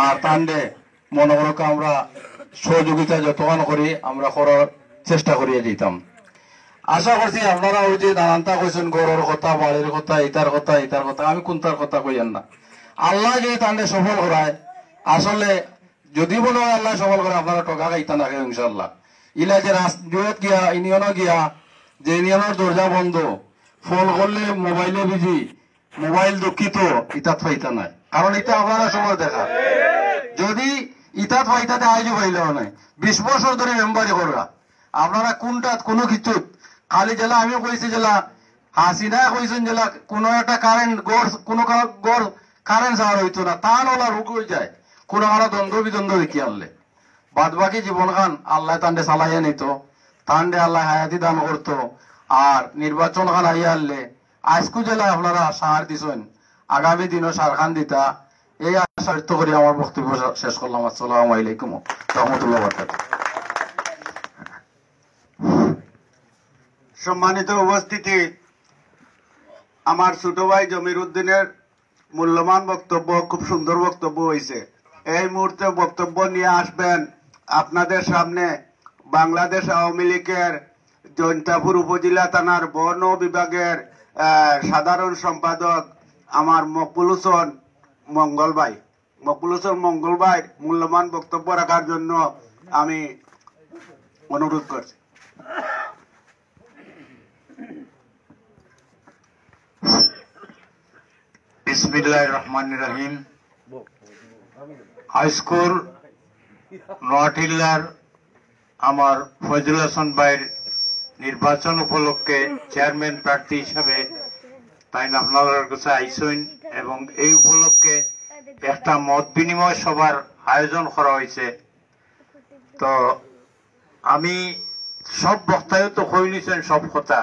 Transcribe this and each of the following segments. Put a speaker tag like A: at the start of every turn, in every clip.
A: আর তান্ডে মনে করো আমরা সহযোগিতা যতক্ষণ করি আমরা করার চেষ্টা করিয়ে দিতাম। আশা করছি আপনারা ওই যে নানানটা কইছেন গড়ের কথা, বাড়ির কথা, ইটার কথা, আমি কোনটার কথা কইয়েন না। আল্লাহ যে তান্ডে সফল করায়, আসলে যদি বলো আল্লাহ সফল করে আপনারা টকা খাইতা না ইনশাল্লাহ। ইলা যে রাষ্ট্রীয় গিয়া ইউনিয়নও গিয়া যে ইউনিয়নের দরজা বন্ধ, ফোন করলে মোবাইলে বিজি, মোবাইল দুঃখিত, ইতাত পাইতা নাই। কারণ এটা আপনারা সময় দেখা যদি ইতাত পাইতাতে আইজও পাইলেও নাই। 20 বছর ধরে মেম্বারি করা আপনারা কোনটা কোনো কিছুত খালি জেলা আমি কইছি জেলা হাসিনা কইছেন জেলা কোনো একটা কারেন্ট গড় কোনো গড় কারেন্ট যাওয়ার হইতো না, তা নলা রুক হয়ে যায় কোনো কারো দ্বন্দ্ব বিদ্বন্দ্ব দেখি আনলে। বাদ বাকি জীবন খান আল্লাহ তান্ডে চালাইয়া নিত, তান্ডে আল্লাহ হায়াতি দান করতো। আর নির্বাচন খান আইয়া আনলে আজকু জেলায় আপনারা সার দিছেন, আগামী দিনও সার খান দিতা। এই আশা ব্যক্ত করে আমার বক্তব্য শেষ করলাম। আসসালামু আলাইকুম রহমতুল্লাহ বারাকাতুহু।
B: সম্মানিত উপস্থিতি, আমার ছোট ভাই জমির উদ্দিনের মূল্যবান বক্তব্য, খুব সুন্দর বক্তব্য হয়েছে। এই মুহূর্তে বক্তব্য নিয়ে আসবেন আপনাদের সামনে বাংলাদেশ আওয়ামী লীগের জৈন্তাপুর উপজেলা থানার বন বিভাগের সাধারণ সম্পাদক আমার মকবুল হোসেন মঙ্গল ভাই। মকবুল হোসেন মঙ্গল ভাই মূল্যবান বক্তব্য রাখার জন্য আমি অনুরোধ করছি।
C: বিসমিল্লাহির রহমানির রহিম। হাইস্কুল নোয়াটিল্লার আমার ফজলুল হাসান ভাইয়ের নির্বাচন উপলক্ষে চেয়ারম্যান প্রার্থী হিসাবে তাই আপনাদের কাছে আইসেন এবং এই উপলক্ষে একটা মত বিনিময় সভার আয়োজন করা হয়েছে। তো আমি সব বক্তায় তো কই নিছেন সব কথা,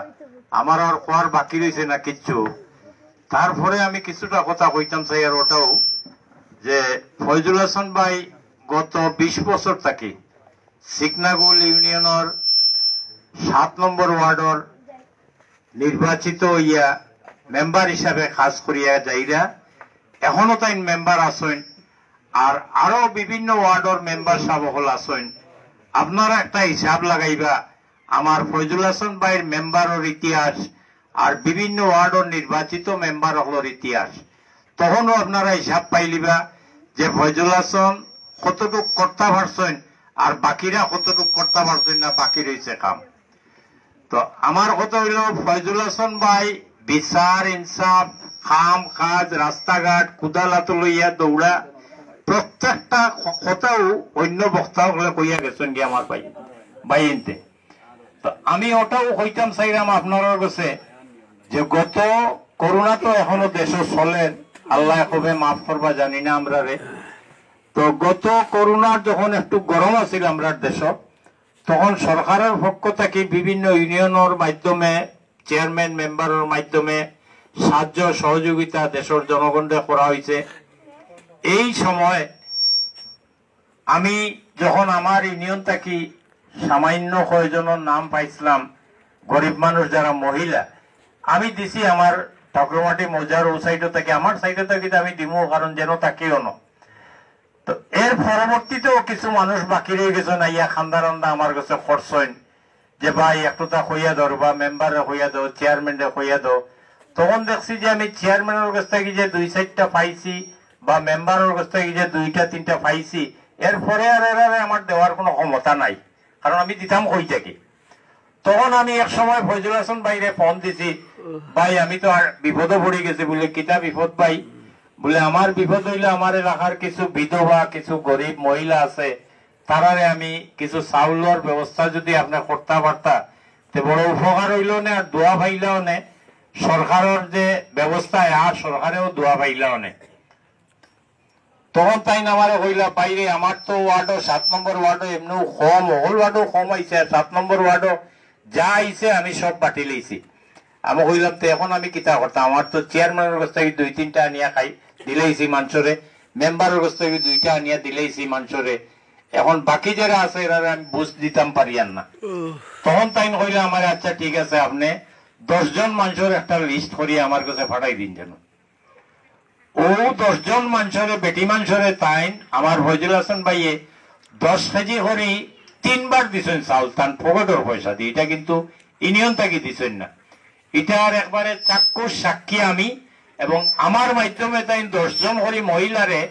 C: আমার আর কোয়ার বাকি রয়েছে না কিচ্ছু। তারপরে আমি কিছুটা কথা কইতাম চাই। আর ওটাও যে ফজলুল হাসান ভাই গত 20 বছর থাকি সিকনাগুল ইউনিয়নের 7 নম্বর ওয়ার্ডর নির্বাচিত হইয়া মেম্বার হিসাবে কাজ করিয়া যাইরা এখনো তাই মেম্বার আসেন। আর আরো বিভিন্ন ওয়ার্ডর মেম্বার সাহেব হল আসেন। আপনারা একটা হিসাব লাগাইবা আমার ফজলুল হাসান ভাইয়ের মেম্বারের ইতিহাস আর বিভিন্ন ওয়ার্ডের নির্বাচিত মেম্বার হলোর ইতিহাস, তখনও আপনারা হিসাব পাইলিবা যে ফজলুল হাসান কতটুক করতে পারছেন আর বাকিরা কতটুক করতে পারছেন না, বাকি রয়েছে কাম। তো আমার কথা হইল ফজলুল হাসান ভাই বিচার ইনসাফ খাম কাজ রাস্তাঘাট কুদালাত লইয়া দৌড়া প্রত্যেকটা কথাও অন্য বক্তা হলে কইয়া গেছেন গিয়ে আমার ভাই বাইনতে। তো আমি ওটাও কইতাম চাইলাম আপনার কাছে যে গত করোনা তো এখনো দেশে চলে, আল্লাহ কবে মাফ করবা জানি না আমরা রে। তো গত করোনার যখন একটু গরম আছিল আমরা দেশ, তখন সরকারের পক্ষ থেকে বিভিন্ন ইউনিয়নের মাধ্যমে চেয়ারম্যান মেম্বারের মাধ্যমে সাহায্য সহযোগিতা দেশের জনগণকে করা হয়েছে। এই সময় আমি যখন আমার ইউনিয়ন থেকে সামান্য কয়েকজনের নাম পাইছিলাম, গরিব মানুষ যারা মহিলা, আমি দিছি আমার ঠাকুরমাটি মৌজার ও সাইডে থেকে, আমার সাইডে থেকে আমি দিমু, কারণ যেন তাকেও না। তো এর পরবর্তীতেও কিছু মানুষ বাকি রয়ে গেছে না, ইয়া খান্দারান্দা আমার কাছে খরচেন যে ভাই একটুটা হইয়া দাও বা মেম্বারে হইয়া দাও, চেয়ারম্যানে হইয়া দাও। তখন দেখছি যে আমি চেয়ারম্যানের কাছ থেকে যে 2-4টা পাইছি বা মেম্বারের কাছ থেকে যে 2-3টা পাইছি, এরপরে আর এরা আমার দেওয়ার কোনো ক্ষমতা নাই, কারণ আমি দিতাম কই থাকি। তখন আমি এক সময় ফজলুল হাসান ভাইরে ফোন দিছি, ভাই আমি তো আর বিপদে পড়ে গেছি। বলে কিতা বিপদ ভাই? বলে আমার বিপদ হইলে আমার এলাকার কিছু বিধবা কিছু গরিব মহিলা আছে, তারারে আমি কিছু চাউলের ব্যবস্থা যদি আপনার করতে পারতা তো বড় উপকার হইল না, আর দোয়া পাইলাও নে, সরকারের যে ব্যবস্থা আর সরকারেও দোয়া পাইলাও নে। তখন তাই আমারে কইলা বাইরে আমার তো ওয়ার্ডও 7 নম্বর ওয়ার্ডও এমনিও কম, হল ওয়ার্ডও কম আইছে, 7 নম্বর ওয়ার্ডও যা আইছে আমি সব বাটি লইছি। আমি কইলাম তো এখন আমি কিতা করতাম, আমার তো চেয়ারম্যানের কাছ থেকে 2-3টা আনিয়া খাই দিলেইছি মানুষরে, মেম্বারের কাছ থেকে 2টা আনিয়া দিলেইছি মানুষরে, এখন বাকি যারা আছে এরা আমি বুঝ দিতাম পারিয়ান না। তখন তাই কইলা আমার আচ্ছা ঠিক আছে, আপনি 10 জন মানুষের একটা লিস্ট করিয়ে আমার কাছে পাঠাই দিন যেন। ও 10 জন মানুষরে বেটি মানুষরে তাইন আমার ফজল হাসান ভাইয়ে 10 কেজি করে 3 বার দিছেন চাউল তান পকেটের পয়সা দিয়ে। এটা কিন্তু ইউনিয়ন থেকে দিছেন না, এটার একবারে চাক্ষুষ সাক্ষী আমি। এবং আমার মাধ্যমে তাই 10 জন করে মহিলারে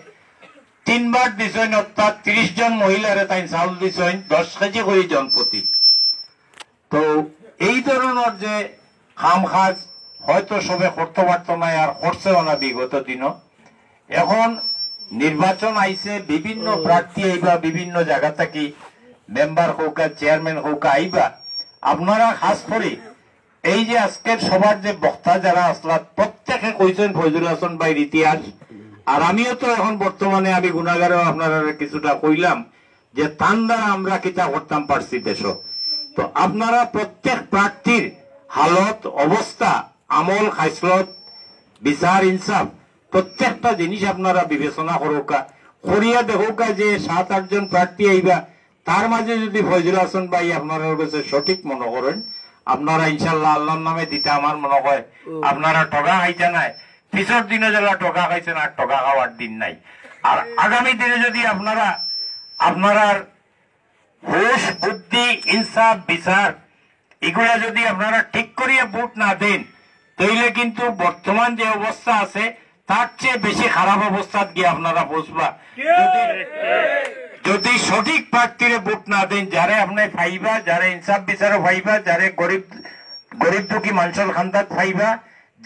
C: 3 বার দিছেন, অর্থাৎ 30 জন মহিলারে তাই চাউল দিছেন 10 কেজি করে জনপ্রতি। তো এই ধরনের যে কাম কাজ হয়তো সবে করতে পারতো না, আর করছেও না বিগত দিনও। এখন নির্বাচন আইছে, বিভিন্ন প্রার্থী আইবা বিভিন্ন জায়গা থেকে, মেম্বার হোক চেয়ারম্যান হোক আইবা। আপনারা খাস করে এই যে আজকের সবার যে বক্তা যারা আসলা প্রত্যেকে কইছেন ফজল হাসান ভাইয়ের ইতিহাস। আর আমিও তো এখন বর্তমানে আমি গুণাগারেও আপনারা কিছুটা কইলাম যে তান দ্বারা আমরা কিতা করতাম পারছি দেশ। তো আপনারা প্রত্যেক প্রার্থীর হালত অবস্থা, আমল খাইসলত, বিচার ইনসাফ প্রত্যেকটা জিনিস আপনারা বিবেচনা করোকা, করিয়া দেখোকা যে 7-8 জন প্রার্থী আইবা, তার মাঝে যদি ফজল হাসান ভাই আপনারা কাছে সঠিক মনে করেন, আপনারা ইনশাল্লাহ আল্লাহর নামে দিতে আমার মনে হয় আপনারা টকা খাইতে নাই। পিছর দিনে যারা টকা খাইছেন আর টকা খাওয়ার দিন নাই। আর আগামী দিনে যদি আপনারা আপনার হুশ বুদ্ধি ইনসাফ বিচার এগুলা যদি আপনারা ঠিক করিয়া ভোট না দেন, তাইলে কিন্তু বর্তমান যে অবস্থা আছে তার চেয়ে বেশি খারাপ অবস্থা গিয়ে আপনারা বসবা। যদি সঠিক প্রার্থীরে ভোট না দেন, যারে আপনি পাইবা, যারে ইনসাফ বিচারও পাইবা, যারে গরিব দুঃখী মানুষের খান্দাত পাইবা,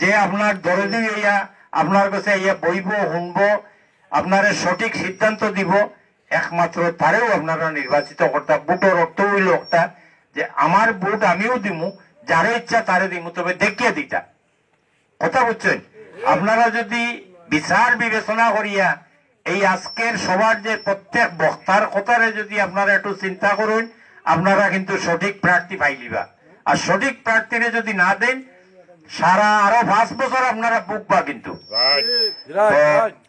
C: যে আপনার দরদি হইয়া আপনার কাছে ইয়া বইব শুনব, আপনার সঠিক সিদ্ধান্ত দিব, একমাত্র তারেও আপনারা নির্বাচিত করতে। ভোটের অর্থ হইল একটা যে আমার ভোট আমিও দিমু, যারে ইচ্ছা তারে দিমু, তবে দেখিয়ে দিতা। কথা বুঝছেন? আপনারা যদি বিচার বিবেচনা করিয়া এই আজকের সবার যে প্রত্যেক বক্তার কথারে যদি আপনারা একটু চিন্তা করুন, আপনারা কিন্তু সঠিক প্রার্থী পাইলিবা। আর সঠিক প্রার্থীরে যদি না দেন, সারা আরো 5 বছর আপনারা বুকবা কিন্তু।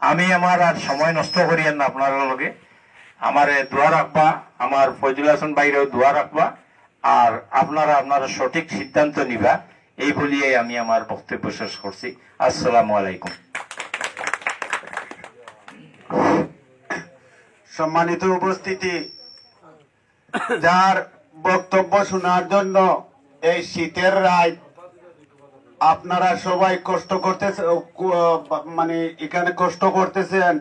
C: আমি আমার আর সময় নষ্ট করিয়েন না, আপনারা লগে আমার দোয়া রাখবা, আমার ফজল হাসান ভাইরেও দোয়া রাখবা, আর আপনারা আপনারা সঠিক সিদ্ধান্ত নিবা, এই বলিয়ে আমি আমার বক্তব্য শেষ করছি। আসসালামু আলাইকুম।
B: সম্মানিত উপস্থিতি, যার বক্তব্য শোনার জন্য এই শীতের রাত আপনারা সবাই কষ্ট করতেছেন, মানে এখানে কষ্ট করতেছেন,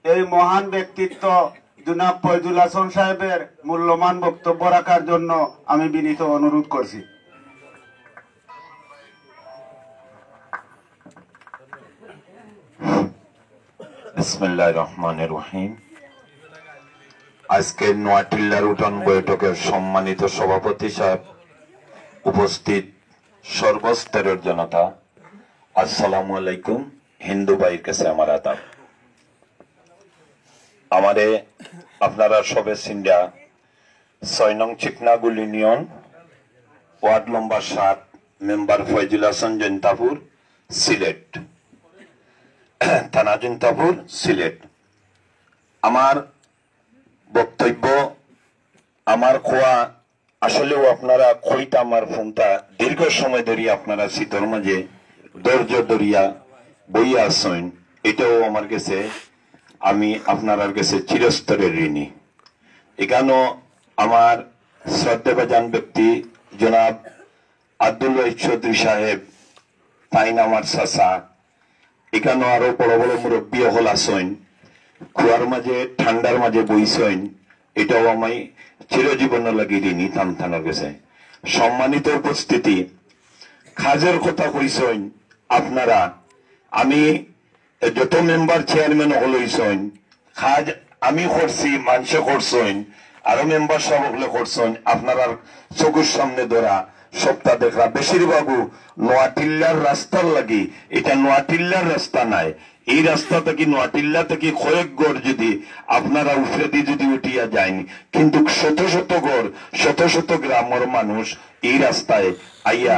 B: এই মহান ব্যক্তিত্ব জনাব ফজল হাসান সাহেবের মূল্যবান বক্তব্য রাখার জন্য আমি বিনীত অনুরোধ করছি।
D: বিসমিল্লাহির রহমানির রহিম। আজকে নোয়াটিল্লার উঠান বৈঠকের সম্মানিত সভাপতি সাহেব, উপস্থিত সর্বস্তরের জনতা, আসসালামু আলাইকুম। হিন্দু ভাইয়ের কাছে আমার আদাব। আমারে আপনারা সবে সিন্ডা 6 নং Chiknagul union, ward number 7, member Fazal Hasan Jaintapur, Sylhet, থানা জৈন্তাপুর, সিলেট। আমার বক্তব্য, আমার খোয়া আসলেও আপনারা খইটা আমার ফোনটা দীর্ঘ সময় ধরে আপনারা শীতর মাঝে ধৈর্য ধরিয়া বইয়া আসছেন, এটাও আমার কাছে, আমি আপনার কাছে চিরস্তরের ঋণী। এখানেও আমার শ্রদ্ধেভাজন ব্যক্তি জনাব আব্দুল ওয়াহিদ চৌধুরী সাহেব, তাইন আমার চাচা, এখানেও আরো বড় বড় মুরব্বী হল আসেন, কুয়ার মাঝে ঠান্ডার মাঝে বইছেন, এটাও আমি চিরজীবন লাগি ঋণী থানার কাছে। সম্মানিত উপস্থিতি, খাজের কথা কইছেন আপনারা, আমি যত মেম্বার চেয়ারম্যান হলইছেন, খাজ আমি করছি, মানুষে করছেন, আরো মেম্বার সব হলে করছেন, আপনার চোখের সামনে ধরা সপ্তাহ দেখা। বেশিরভাগও নোয়াটিল্লার রাস্তার লাগি, এটা নোয়াটিল্লার রাস্তা নাই, এই রাস্তা থেকে নোয়াটিল্লা থেকে কয়েক গড় যদি আপনারা উফরে দিয়ে যদি উঠিয়া যায়নি, কিন্তু শত শত গড় শত শত গ্রামের মানুষ এই রাস্তায় আইয়া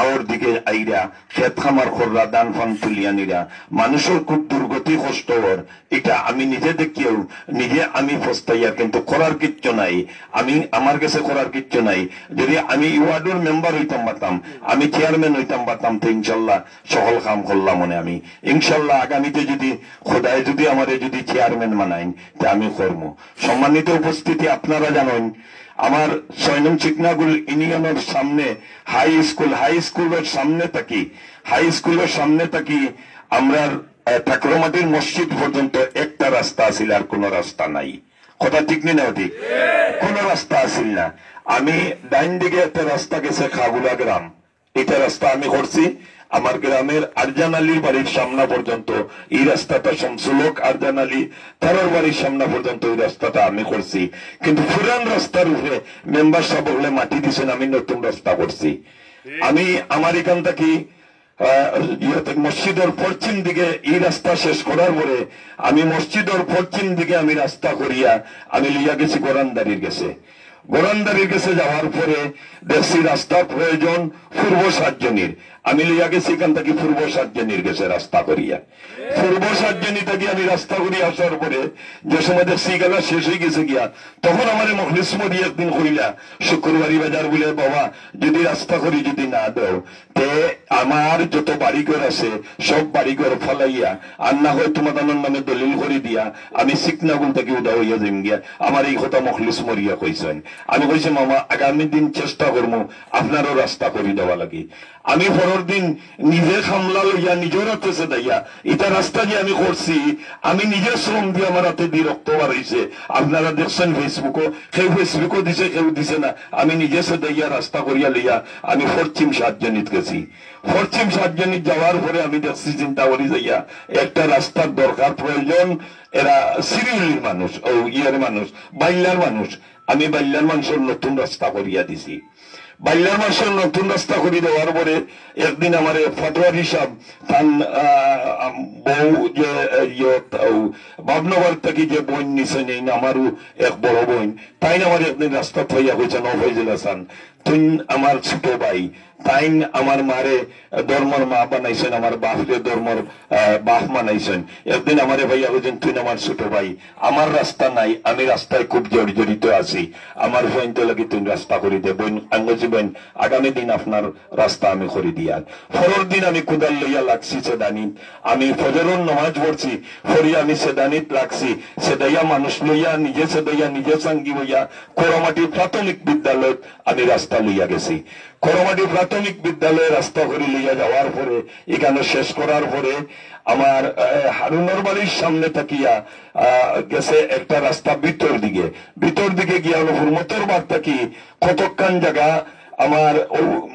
D: আওর দিকে আইরা খেত খামার খররা দান ফান তুলিয়ানিরা মানুষের খুব দুর্গতি কষ্ট হর এটা আমি নিজে দেখিও নিজে আমি পস্তাইয়া কিন্তু করার কিচ্ছু নাই আমি আমার কাছে করার কিচ্ছু নাই যদি আমি ওয়ার্ডের মেম্বার হইতাম পারতাম আমি চেয়ারম্যান হইতাম পারতাম তো ইনশাল্লাহ সকল কাম করলাম মনে আমি ইনশাল্লাহ আগামীতে যদি খোদায় যদি আমারে যদি চেয়ারম্যান বানাইন তা আমি করব সম্মানিত উপস্থিতি আপনারা জানেন আমার 6 নং চিকনাগুল ইউনিয়নের সামনে হাই স্কুলের সামনে থাকি আমরা ঠাকুরমাটির মসজিদ পর্যন্ত একটা রাস্তা আছিল আর কোন রাস্তা নাই কথা ঠিক নেই না ঠিক কোন রাস্তা আছিল না আমি ডাইন দিকে একটা রাস্তা গেছে খাগুলা গ্রাম এটা রাস্তা আমি করছি আমার গ্রামের আরজান আলীর বাড়ির সামনা পর্যন্ত এই রাস্তাটা শামসুলক আরজান আলী তার বাড়ির সামনা পর্যন্ত এই রাস্তাটা আমি করছি কিন্তু পুরান রাস্তার উপরে মেম্বার সাহেব বলে মাটি দিয়েছেন আমি নতুন রাস্তা করছি আমি আমার এখান থেকে মসজিদের পশ্চিম দিকে এই রাস্তা শেষ করার পরে আমি মসজিদের পশ্চিম দিকে আমি রাস্তা করিয়া আমি লিয়া গেছি গোরান্দারির কাছে যাওয়ার পরে দেখছি রাস্তার প্রয়োজন পূর্ব সাতজনীর আমি লিয়া গেছি এখান থেকে পূর্ব সাতজনীর গেছে রাস্তা করিয়া পূর্ব সাতজনী থেকে আমি রাস্তা করিয়া আসার পরে যে সময় দেখছি গেলা শেষ হয়ে গেছে গিয়া তখন আমার মখলিস মরি একদিন কইলা শুক্রবারি বাজার বলে বাবা যদি রাস্তা করি যদি না দাও তে আমার যত বাড়িঘর আছে সব বাড়িঘর ফলাইয়া আর না হয় তোমাদের নামে দলিল করে দিয়া আমি সিকনাগুল থেকে উদা হইয়া যাইম গিয়া আমার এই কথা মখলিস মরিয়া কইছেন আমি কইছি মামা আগামী দিন চেষ্টা করবো আপনারও রাস্তা করে দেওয়া লাগে আমি পরের দিন নিজে সামলা লইয়া নিজের হাতে দাইয়া এটা রাস্তা যে আমি করছি আমি নিজের শ্রম দিয়ে আমার হাতে দিয়ে রক্ত বার হয়েছে আপনারা দেখছেন ফেসবুকও দিছে কেউ দিছে না আমি নিজে দাইয়া রাস্তা করিয়া লইয়া আমি পশ্চিম সাতজনীত গেছি পশ্চিম সাতজনীত যাওয়ার পরে আমি দেখছি চিন্তা করি যাইয়া একটা রাস্তার দরকার প্রয়োজন এরা সিরিয়ালের মানুষ ও ইয়ার মানুষ বাইলার মানুষ আমি বাইলার মানুষের নতুন রাস্তা করিয়া দিছি বাইলার মানুষের নতুন রাস্তা করে দেওয়ার পরে একদিন আমার ফটোয়ারি সাহেব তার বউ যে ভাবনগর থেকে যে বোন নিছেন এই আমারও এক বড় বোন তাই আমার একদিন রাস্তা থইয়া হয়েছে নফাইজুল হাসান তুই আমার ছোট ভাই তাই আমার মারে ধর্মর মা বানাইছেন আমার বাপরে ধর্মর বাপ বানাইছেন একদিন আমারে ভাইয়া বলছেন তুই আমার ছোট ভাই আমার রাস্তা নাই আমি রাস্তায় খুব জড়িত আছি আমার বোনতে লাগি তুই রাস্তা করে দে বোন আঙ্গজি বোন আগামী দিন আপনার রাস্তা আমি করে দিয়ার পরের দিন আমি কুদাল লইয়া লাগছি সেদানিত আমি ফজরের নামাজ পড়ছি পড়ি আমি সেদানিত লাগছি সেদাইয়া মানুষ লইয়া নিজে সেদাইয়া নিজে সঙ্গী হইয়া কোরমাটি প্রাথমিক বিদ্যালয় আমি রাস্তা লইয়া গেছি করমাটি প্রাথমিক বিদ্যালয়ে রাস্তা করে লইয়া যাওয়ার পরে এখানে শেষ করার পরে আমার হারুনের বাড়ির সামনে থাকিয়া গেছে একটা রাস্তা ভিতর দিকে গিয়া হুরমতর বার থাকি কতক্ষণ জায়গা আমার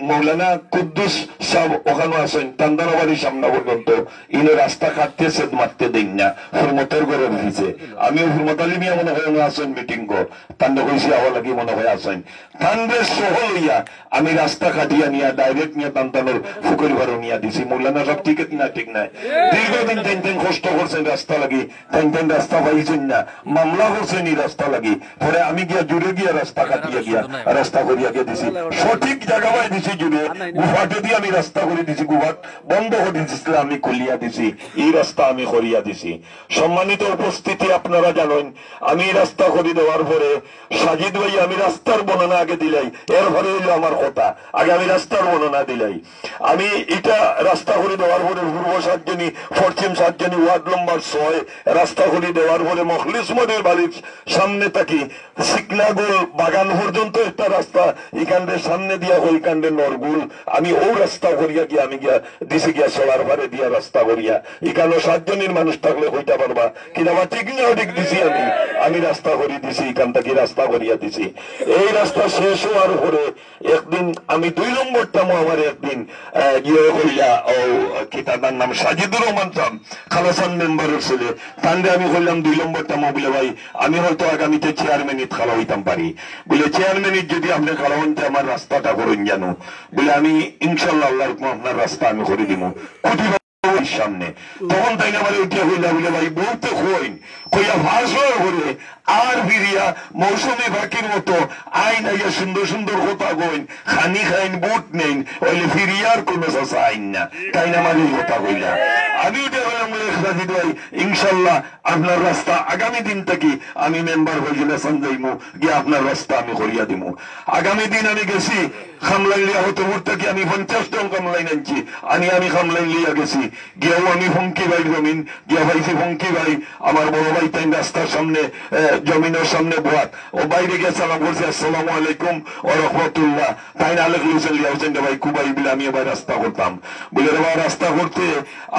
D: মৌলানা কুদ্দুস সাহেব ওখানে আছেন তান্দারা বাড়ির সামনে পর্যন্ত ইনো রাস্তা কাটতে সেদ মারতে দেন না হুরমতের ঘরে উঠেছে আমি হুরমত আলী মিয়া মনে হয় আসেন মিটিং কর তান্ড কইছি আওয়া লাগি মনে হয় আসেন তান্ডের সহ লইয়া আমি রাস্তা কাটিয়া নিয়া ডাইরেক্ট নিয়ে তান্তানোর ফুকুরি ঘরে নিয়ে দিছি মৌলানা সব ঠিক নাই দীর্ঘদিন তেন কষ্ট করছেন রাস্তা লাগি তেন রাস্তা পাইছেন না মামলা করছেন এই রাস্তা লাগি পরে আমি গিয়া জুড়ে গিয়া রাস্তা কাটিয়া গিয়া রাস্তা করিয়া গিয়ে দিছি সঠিক জায়গায় দিছি জুড়ে গুহাটে দিয়ে আমি রাস্তা করে দিছি গুহাট বন্ধ করে দিয়েছিল আমি খুলিয়া দিছি এই রাস্তা আমি করিয়া দিছি সম্মানিত উপস্থিতি আপনারা জানেন আমি রাস্তা করে দেওয়ার পরে সাজিদ ভাই আমি রাস্তার বর্ণনা আগে দিলাই এরপরে হইলো আমার কথা আগে আমি রাস্তার বর্ণনা দিলাই আমি এটা রাস্তা করে দেওয়ার পরে পূর্ব সাতজনী পশ্চিম সাতজনী ওয়ার্ড নম্বর 6 রাস্তা করে দেওয়ার পরে মখলিস মদের বাড়ির সামনে থাকি সিকনাগুল বাগান পর্যন্ত একটা রাস্তা এখানে সামনে দিয়া ওইখানে নরগুল আমি ও রাস্তা করিয়া গিয়া আমি গিয়া দিছি গিয়া সোলার ভারে দিয়া রাস্তা করিয়া এখানে সাতজনের মানুষ থাকলে হইতে পারবা কিন্তু আমার ঠিক না ঠিক দিছি আমি রাস্তা করি দিছি এখান থেকে রাস্তা করিয়া দিছি এই রাস্তা শেষ হওয়ার পরে একদিন আমি 2 নম্বরটামো আমার একদিন গিয়ে হইলা ও কি তার নাম সাজিদুর রহমান সাহেব খালাসান মেম্বারের ছেলে তান্ডে আমি হইলাম 2 নম্বরটামো বলে ভাই আমি হয়তো আগামীতে চেয়ারম্যানিত খালা হইতাম পারি বলে চেয়ারম্যানিত যদি আপনি খালা হইতে আমার রাস্তাটা করুন জানো বলে আমি ইনশাল্লাহ আল্লাহর আপনার রাস্তা আমি করে দিব। সামনে তখন তাই আমার উঠিয়া হইলা বলে ভাই বলতে হইন কইয়া ভাষণ করে আর ফিরিয়া মৌসুমী পাখির মতো আইন আইয়া সুন্দর সুন্দর কথা কইন খানি খাইন বুট নেই ওইলে ফিরিয়ার কোনো চাষা আইন না তাই না আমার এই কথা কইলা আমি উঠে বললাম রাজিদ ভাই ইনশাল্লাহ আপনার রাস্তা আগামী দিন থেকে আমি মেম্বার হইলে যাইমু গিয়ে আপনার রাস্তা আমি করিয়া দিমু আগামী দিন আমি গেছি খামলাইন লিয়া হতো থেকে আমি 50 টন খামলাইন আনছি আমি খামলাইন লিয়া গেছি গিয়েও আমি ফঙ্কি ভাই জমিন গিয়া ভাইছি ফঙ্কি ভাই আমার বড় ভাই তাই রাস্তার সামনে জমিনের সামনে বোয়াত ও বাইরে গিয়ে সালাম করছে আসসালামু আলাইকুম ও রহমতুল্লাহ তাই না আলেক লুসেন লিয়া হোসেন ভাই কুবাই বলে আমি এবার রাস্তা করতাম বলে রে ভাই রাস্তা করতে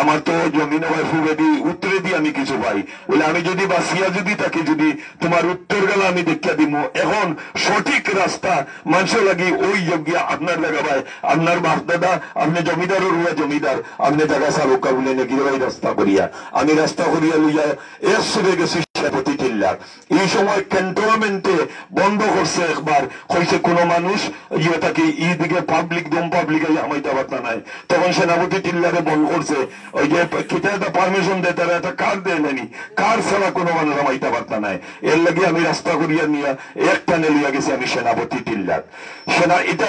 D: আমার তো জমিনে ভাই ফুবে দি উত্তরে দিয়ে আমি কিছু পাই বলে আমি যদি বাসিয়া যদি তাকে যদি তোমার উত্তর গেলা আমি দেখিয়া দিব এখন সঠিক রাস্তা মানুষের লাগি ওই যোগ্য আপনার জায়গা ভাই আপনার বাপ দাদা আপনি জমিদারও রুয়া জমিদার আপনি জায়গা সারুকা বলে নাকি ভাই রাস্তা করিয়া আমি রাস্তা করিয়া লইয়া এর সরে গেছি সেনাপতি টিল্লার এই সময় ক্যান্টনমেন্টে বন্ধ করছে একবার কইছে কোন মানুষ ইয়ে তাকে এইদিকে পাবলিক দম পাবলিক আমাইতে পারতা নাই তখন সেনাপতি টিল্লারে বন্ধ করছে ওই যে কিতা একটা পারমিশন দেয় তারা একটা কার দেয় নানি কার ছাড়া কোনো মানুষ আমাইতে পারতা নাই এর লাগে আমি রাস্তা করিয়া নিয়ে এক টানে লিয়া গেছি আমি সেনাপতি টিল্লার সেনা এটা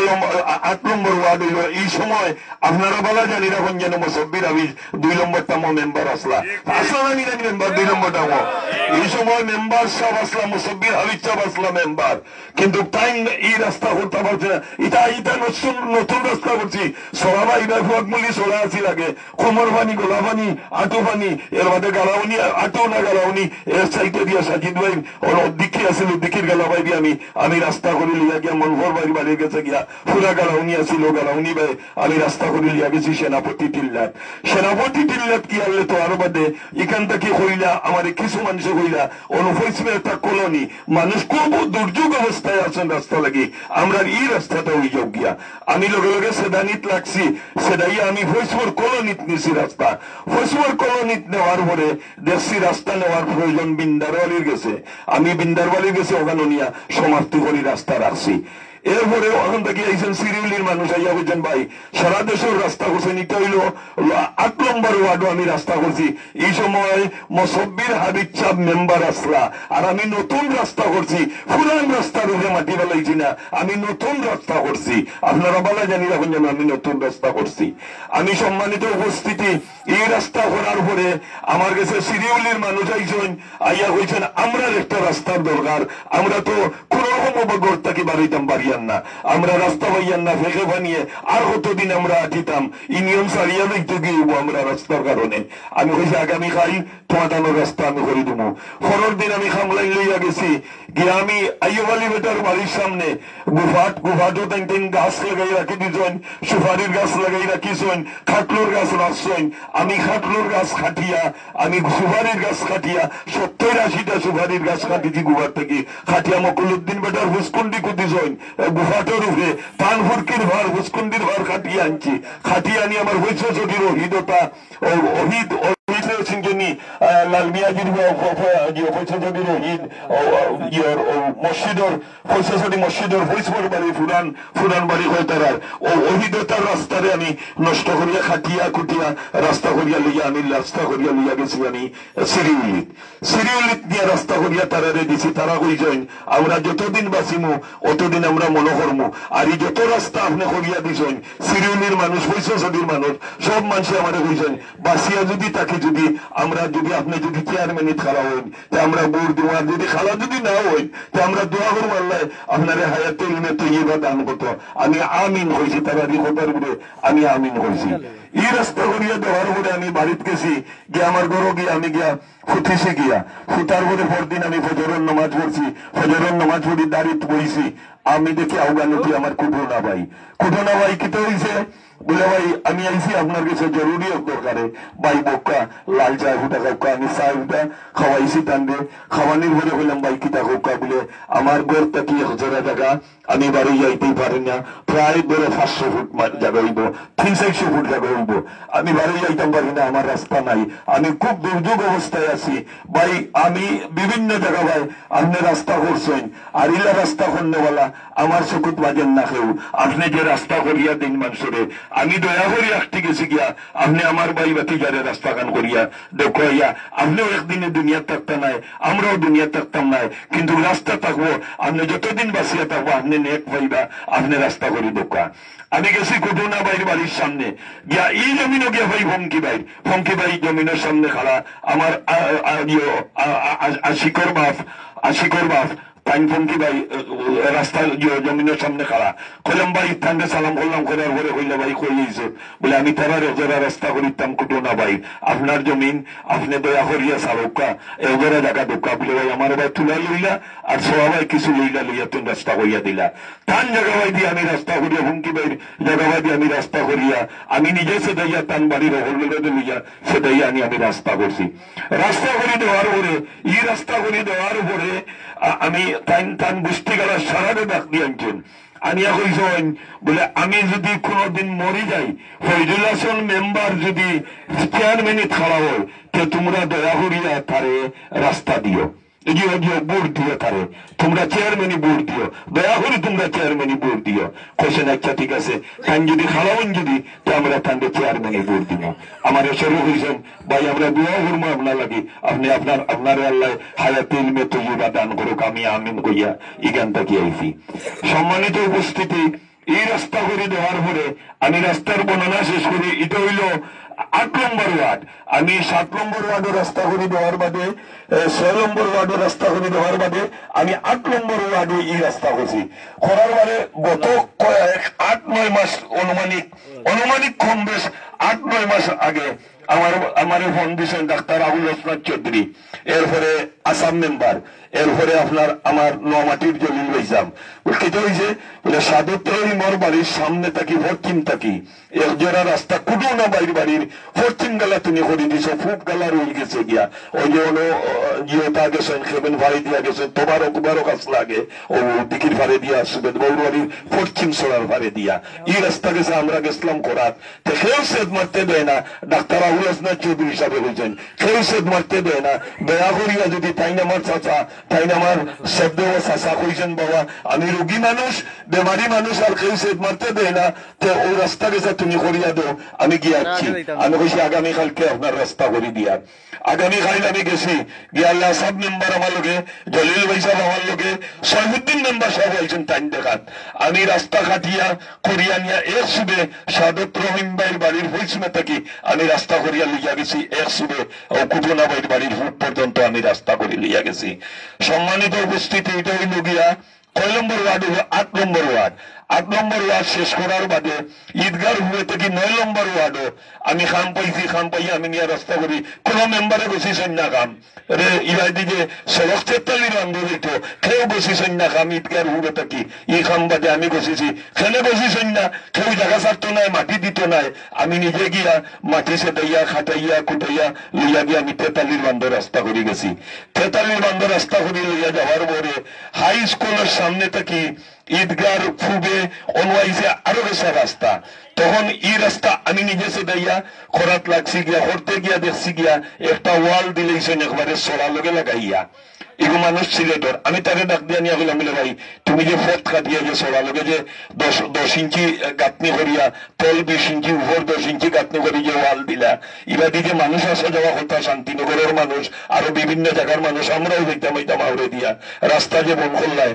D: 8 নম্বর ওয়ার্ড হইল এই সময় আপনারা বলা জানি এখন যেন মুসব্বির আবিজ 2 নম্বরটা মেম্বার আসলা মেম্বার 2 নম্বরটা এই সময় মেম্বার সব আসলাম মুসব্বির আবিজ সব আসলাম মেম্বার কিন্তু তাই এই রাস্তা করতে পারছে না এটা নতুন রাস্তা করছি সরাবা ইবার ফুয়াকমুলি সরা আছি লাগে কোমর পানি গোলা পানি আঁটু পানি এর মধ্যে গালাউনি আঁটু না গালাউনি এর সাইডে দিয়া সাজিদ ভাই ওর দিকে আসিল দিকের গালা ভাই দিয়ে আমি রাস্তা করে লিয়া গিয়া মনভর বাড়ি বাড়ি গেছে গিয়া পুরা গালাউনি আসিল গালাউনি ভাই আমি রাস্তা করে লিয়া গেছি সেনাপতি টিল্লাত কি আনলে তো আরো বাদে এখান থেকে হইলা আমার কিছু মানুষ হইলা অনুফৈসমে একটা কলোনি মানুষ খুব দুর্যোগ অবস্থায় আছেন রাস্তা লাগি আমরা এই রাস্তাটা ওই যোগ্যা আমি লগে লগে সেদানিত লাগছি সেদাই আমি ফৈসমর কলোনিত নিছি রাস্তা ফৈসমর কলোনিত নেওয়ার পরে দেখছি রাস্তা নেওয়ার প্রয়োজন বিন্দারওয়ালির গেছে আমি বিন্দারওয়ালির গেছে ওখানে নিয়া সমাপ্তি করি রাস্তা রাখছি এরপরে ওখান থেকে আইসেন সিরিউলির মানুষ আইয়া বলছেন ভাই সারা দেশের রাস্তা করছেন এটা হইল 8 নম্বর ওয়ার্ডও আমি রাস্তা করছি এই সময় মুসব্বির হাবিব সাহেব মেম্বার আসলা আর আমি নতুন রাস্তা করছি পুরান রাস্তার উপরে মাটি ফেলাইছি না আমি নতুন রাস্তা করছি আপনারা বলা জানি রাখুন যেন আমি নতুন রাস্তা করছি আমি সম্মানিত উপস্থিতি এই রাস্তা করার পরে আমার কাছে সিরিউলির মানুষ আইসেন আইয়া কইছেন আমরা একটা রাস্তার দরকার আমরা তো কোন রকম অবগর থেকে বাড়িতাম পারি না আমরা রাস্তা পাইয়ান না ফেঁকে বানিয়ে আর কতদিন আমরা আটিতাম ইউনিয়ন সারিয়া দেখতে গিয়ে আমরা রাস্তার কারণে আমি কইছি আগামী খাই তোমার রাস্তা আমি করে দেবো পরের দিন আমি খামলাইন লইয়া গেছি গিয়ে আমি আইয়ুব আলী বেটার বাড়ির সামনে গুফাটও তিন গাছ লাগাই রাখি দিছেন সুপারির গাছ লাগাই রাখিছেন খাটলোর গাছ রাখছেন আমি খাটলোর গাছ খাটিয়া আমি সুপারির গাছ খাটিয়া 70-80টা সুপারির গাছ খাটিছি গুফার থেকে খাটিয়া মকলুদ্দিন বেটার হুসকুন্ডি কুদিছেন গুফাটোর উপরে পান ফুরকির ভার হুসকুন্ডির ভার খাটিয়ে আনছি খাটিয়ে আনি আমার হয়েছে যদি অহিদতা অহিদ লাল মিয়াজির মসজিদের ফৈসবর বাড়ি ফুরান বাড়ি হয় তার ও অভিজ্ঞতার রাস্তারে আমি নষ্ট করিয়া খাটিয়া খুটিয়া রাস্তা করিয়া লইয়া আমি রাস্তা করিয়া লইয়া গেছি আমি সিরিউলিত নিয়ে রাস্তা করিয়া তারারে দিছি তারা কইছেন আমরা যতদিন বাঁচিমু অতদিন আমরা মনে করমু আর এই যত রাস্তা আপনি করিয়া দিছেন সিরিউলির মানুষ পয়সাশালীর মানুষ সব মানুষ আমার কইছেন বাঁচিয়া যদি তাকে যদি আমরা যদি আপনি যদি চেয়ারম্যানিত খালা হইন তা আমরা বোর দেওয়া যদি খালা যদি না হইন তা আমরা দোয়া করবো আল্লাহ আপনার হায়াতে তৈবা দান করতো আমি আমিন হয়েছি তারা রিপোর্টার করে আমি আমিন হয়েছি এই রাস্তা করিয়া দেওয়ার পরে আমি বাড়িতে গেছি গিয়ে আমার ঘরও গিয়ে আমি গিয়া ফুটিছে গিয়া ফুটার পরে পরদিন আমি ফজরের নামাজ পড়ছি ফজরের নামাজ পড়ি দাঁড়িয়ে বইছি আমি দেখি আফগানিটি আমার কুটনা ভাই কিতে হয়েছে বলে ভাই আমি আইসি আপনার কাছে জরুরি দরকারে ভাই বক্কা লাল চা ফুটা খাওকা আমি চা ফুটা খাওয়াইছি টানবে খাওয়ানির পরে বললাম ভাই কিতা খাওকা বলে আমার গড় তাকি 1000 টাকা আমি বাড়ি যাইতেই পারি না প্রায় ধরে 500 ফুট জায়গা হইব 300 ফুট জায়গা হইব আমি বাড়ি যাইতাম পারি না আমার রাস্তা নাই আমি খুব দুর্যোগ অবস্থায় আছি ভাই আমি বিভিন্ন জায়গা ভাই আপনি রাস্তা করছেন আর ইলা রাস্তা করনেওয়ালা আমার চকুত বাজেন না কেউ আপনি যে রাস্তা করিয়া দিন মানুষরে আমি দয়া করি আসতে গেছি গিয়া আপনি আমার ভাই বাতি যারে রাস্তা কান করিয়া দেখাইয়া আপনিও একদিনে দুনিয়া থাকতে নাই আমরাও দুনিয়া থাকতাম নাই কিন্তু রাস্তা থাকবো আপনি যতদিন বাঁচিয়া থাকবো আপনি নেক ভাইবা আপনি রাস্তা করি দেখা আমি গেছি কুটুনা ভাইয়ের বাড়ির সামনে গিয়া এই জমিনও গিয়া ভাই ফঙ্কি ভাই জমিনের সামনে খাড়া আমার আশিকর বাপ টাইম ফঙ্কি ভাই রাস্তা জমিনের সামনে খাড়া কইলাম ভাই তাকে সালাম করলাম করার পরে কইলে ভাই কইছে বলে আমি তারা রোজারা রাস্তা করিতাম কুটুনা ভাই আপনার জমিন আপনি দয়া করিয়া সালকা এগোরা জায়গা দোকা বলে ভাই আমার ভাই তুলা লইলা আর সবাই কিছু লইয়া তুমি রাস্তা করিয়া দিলা তান জায়গা ভাই দিয়ে আমি রাস্তা করিয়া ফঙ্কি ভাই জায়গা ভাই দিয়ে আমি রাস্তা করিয়া আমি নিজে সেটাইয়া তান বাড়ির হলুদে লইয়া সেটাইয়া আমি রাস্তা করছি রাস্তা করে দেওয়ার পরে এই রাস্তা করে দেওয়ার পরে আমি তান বুঝতে গেল সারারে ডাক দিয়ে আনছেন আনিয়া কইছেন বলে আমি যদি কোনোদিন মরি যাই ফয়জুল হাসান মেম্বার যদি চেয়ারম্যানই খাড়া হয় তো তোমরা দয়া করিয়া তারে রাস্তা দিও ভোট দিও তারে তোমরা চেয়ারম্যানই ভোট দিও দয়া করে তোমরা চেয়ারম্যানই ভোট দিও কোশ্চেন আচ্ছা ঠিক আছে তান যদি খাড়াবেন যদি তো আমরা তাকে চেয়ারম্যানই ভোট দিব আমার শুরু হয়েছেন ভাই আমরা দোয়া করবো আপনার লাগে আপনি আপনার আল্লাহ হায়াতিল মে তৈবা দান করুক আমি আমিন কইয়া এখান থেকে আইছি সম্মানিত উপস্থিতি এই রাস্তা করে দেওয়ার পরে আমি রাস্তার বর্ণনা শেষ করি এটা হইল 8 নম্বর ওয়ার্ড আমি 7 নম্বর ওয়ার্ডের রাস্তা করে দেওয়ার বাদে 6 নম্বর ওয়ার্ডের রাস্তা করে দেওয়ার বাদে আমি 8 নম্বর ওয়ার্ডে এই রাস্তা করছি করার বারে গত 8-9 মাস অনুমানিক কম বেশ 8-9 মাস আগে আমার ফোন দিয়েছেন ডাক্তার আবুল হোসেন চৌধুরী এরপরে আসাম মেম্বার এরপরে আপনার আমার নোয়ামাটির জলিল ভাইজাম কেটে হয়েছে বলে সাদত মোর বাড়ির সামনে থাকি পশ্চিম থাকি এক জোড়া রাস্তা কুটুনা বাড়ির পশ্চিম গালা তুমি করে দিছো ফুট গালা রয়ে গেছে গিয়া ওই যে জিওতা গেছেন খেবেন ভাড়ি দিয়া গেছেন তোমারও কাছ লাগে ও দিকির ভাড়ে দিয়া সুবেদ বাবুর বাড়ির পশ্চিম সোড়ার ভাড়ে দিয়া এই রাস্তা গেছে আমরা গেছিলাম করাত কেউ সেদ মারতে দেয় না ডাক্তার আবুল হাসনাত চৌধুরী হিসাবে হয়েছেন কেউ সেদ মারতে দেয় না দয়া করিয়া যদি তাই আমার চাচা তাই আমার শব্দ ও চাচা কইছেন বাবা আমি রোগী মানুষ বেমারি মানুষ আর কেউ সেদ মারতে দেয় না তো ওই রাস্তা গেছে তুমি করিয়া দাও আমি গিয়ে আসছি আমি কইছি আগামীকালকে আপনার রাস্তা করে দিয়া আগামীকাল আমি গেছি গিয়ে আল্লাহ সব মেম্বার আমার লোকে জলিল ভাই সাহেব আমার লোকে সৈফুদ্দিন মেম্বার সাহেব হয়েছেন টাইম দেখাত আমি রাস্তা কাটিয়া করিয়া নিয়া এক সুবে সাদত রহিম ভাইয়ের বাড়ির হইসিমে থাকি আমি রাস্তা করিয়া লইয়া গেছি এক সুবে ও কুটনা ভাইয়ের বাড়ির ফুট পর্যন্ত আমি রাস্তা করে লইয়া গেছি সম্মানিত উপস্থিতি এটা হইল গিয়া 6 নম্বর ওয়ার্ড হলো 8 নম্বর ওয়ার্ড 8 নম্বর ওয়ার্ড শেষ করার বাদে ঈদগার হুয়ে থেকে 9 নম্বর ওয়ার্ডও আমি খাম পাই আমি নিয়ে রাস্তা করি কোন মেম্বারে বসিছেন না কাম রে ইরা দিকে সড়ক চেতালির আন্দোলিত কেউ বসিছেন না কাম ঈদগার হুয়ে থাকি এই খাম বাদে আমি বসেছি খেলে বসিছেন না কেউ জায়গা ছাড়তো নাই মাটি দিত নাই আমি নিজে গিয়া মাটি সেটাইয়া খাটাইয়া কুটাইয়া লইয়া গিয়া আমি তেতালির বান্ধ রাস্তা করে গেছি তেতালির বান্ধ রাস্তা করে লইয়া যাওয়ার পরে হাই স্কুলের সামনে থেকে ঈদগার ফুবে অনুয়াইছে আরো বেশি রাস্তা তখন এই রাস্তা আমি নিজে সেটাইয়া খরাত লাগছি গিয়া করতে গিয়া দেখছি গিয়া একটা ওয়াল দিলেছেন একবারে সরা লগে লাগাইয়া এগুলো মানুষ সিলেটর আমি তাকে ডাক দিয়া নিয়ে গেলাম বলে ভাই তুমি যে ফট কাটিয়া যে সরা লগে যে 10 ইঞ্চি গাঁথনি করিয়া তল 20 ইঞ্চি উপর 10 ইঞ্চি গাঁথনি করি যে ওয়াল দিলা এবার দিকে মানুষ আসা যাওয়া কথা শান্তিনগরের মানুষ আরো বিভিন্ন জায়গার মানুষ আমরাও হইতাম আউরে দিয়া রাস্তা যে বন করলাই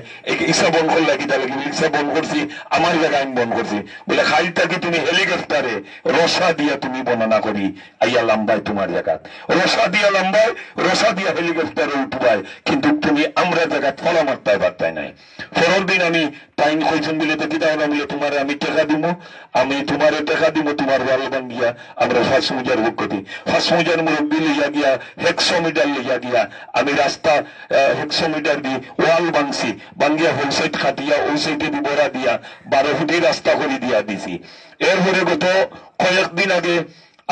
D: ইসা বন করলাই কিতা লাগি ইসা বন করছি আমার জায়গায় আমি বন করছি বলে খাইটাকে তুমি হেলিকপ্টারে রসা দিয়া তুমি বর্ণনা করি আইয়া লাম্বায় তোমার জায়গা রসা দিয়া হেলিকপ্টারে উঠবায় কিন্তু তুমি আমরা জায়গা ফলা মারতে পারতাই নাই পরের দিন আমি টাইম কইছেন বলে দেখি দাও না বলে তোমার আমি টাকা দিব তোমার ওয়াল বাঙ্গিয়া আমরা 5 মুজার বুক করি 5 মুজার মুরব্বী লইয়া গিয়া 100 মিটার লইয়া গিয়া আমি রাস্তা 100 মিটার দিয়ে ওয়াল বাঙ্গিয়া হোল সাইড খাটিয়া ওই সাইডে দিবরা দিয়া 12 ফুটি রাস্তা করে দিয়া দিছি এরপরে গত কয়েকদিন আগে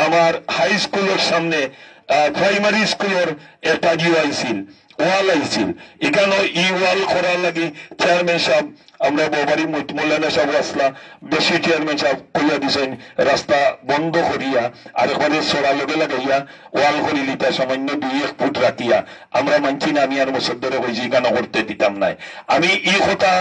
D: আমার হাই স্কুলের সামনে প্রাইমারি স্কুলের একটা জিও আইছিল ওয়াল আইছিল এখানে ই ওয়াল করার লাগি চেয়ারম্যান সাহেব আমরা বাবারি মৌলানা সাহেব আসলা বেশি চেয়ারম্যান সাহেব কইয়া দিছেন রাস্তা বন্ধ করিয়া আর একবারে সরা লগে লাগাইয়া ওয়াল করি লিতা সামান্য 2-1 ফুট রাখিয়া আমরা মানছি না। আমি আর মুসদ্দরে কইছি কেন করতে দিতাম নাই। আমি এই কথা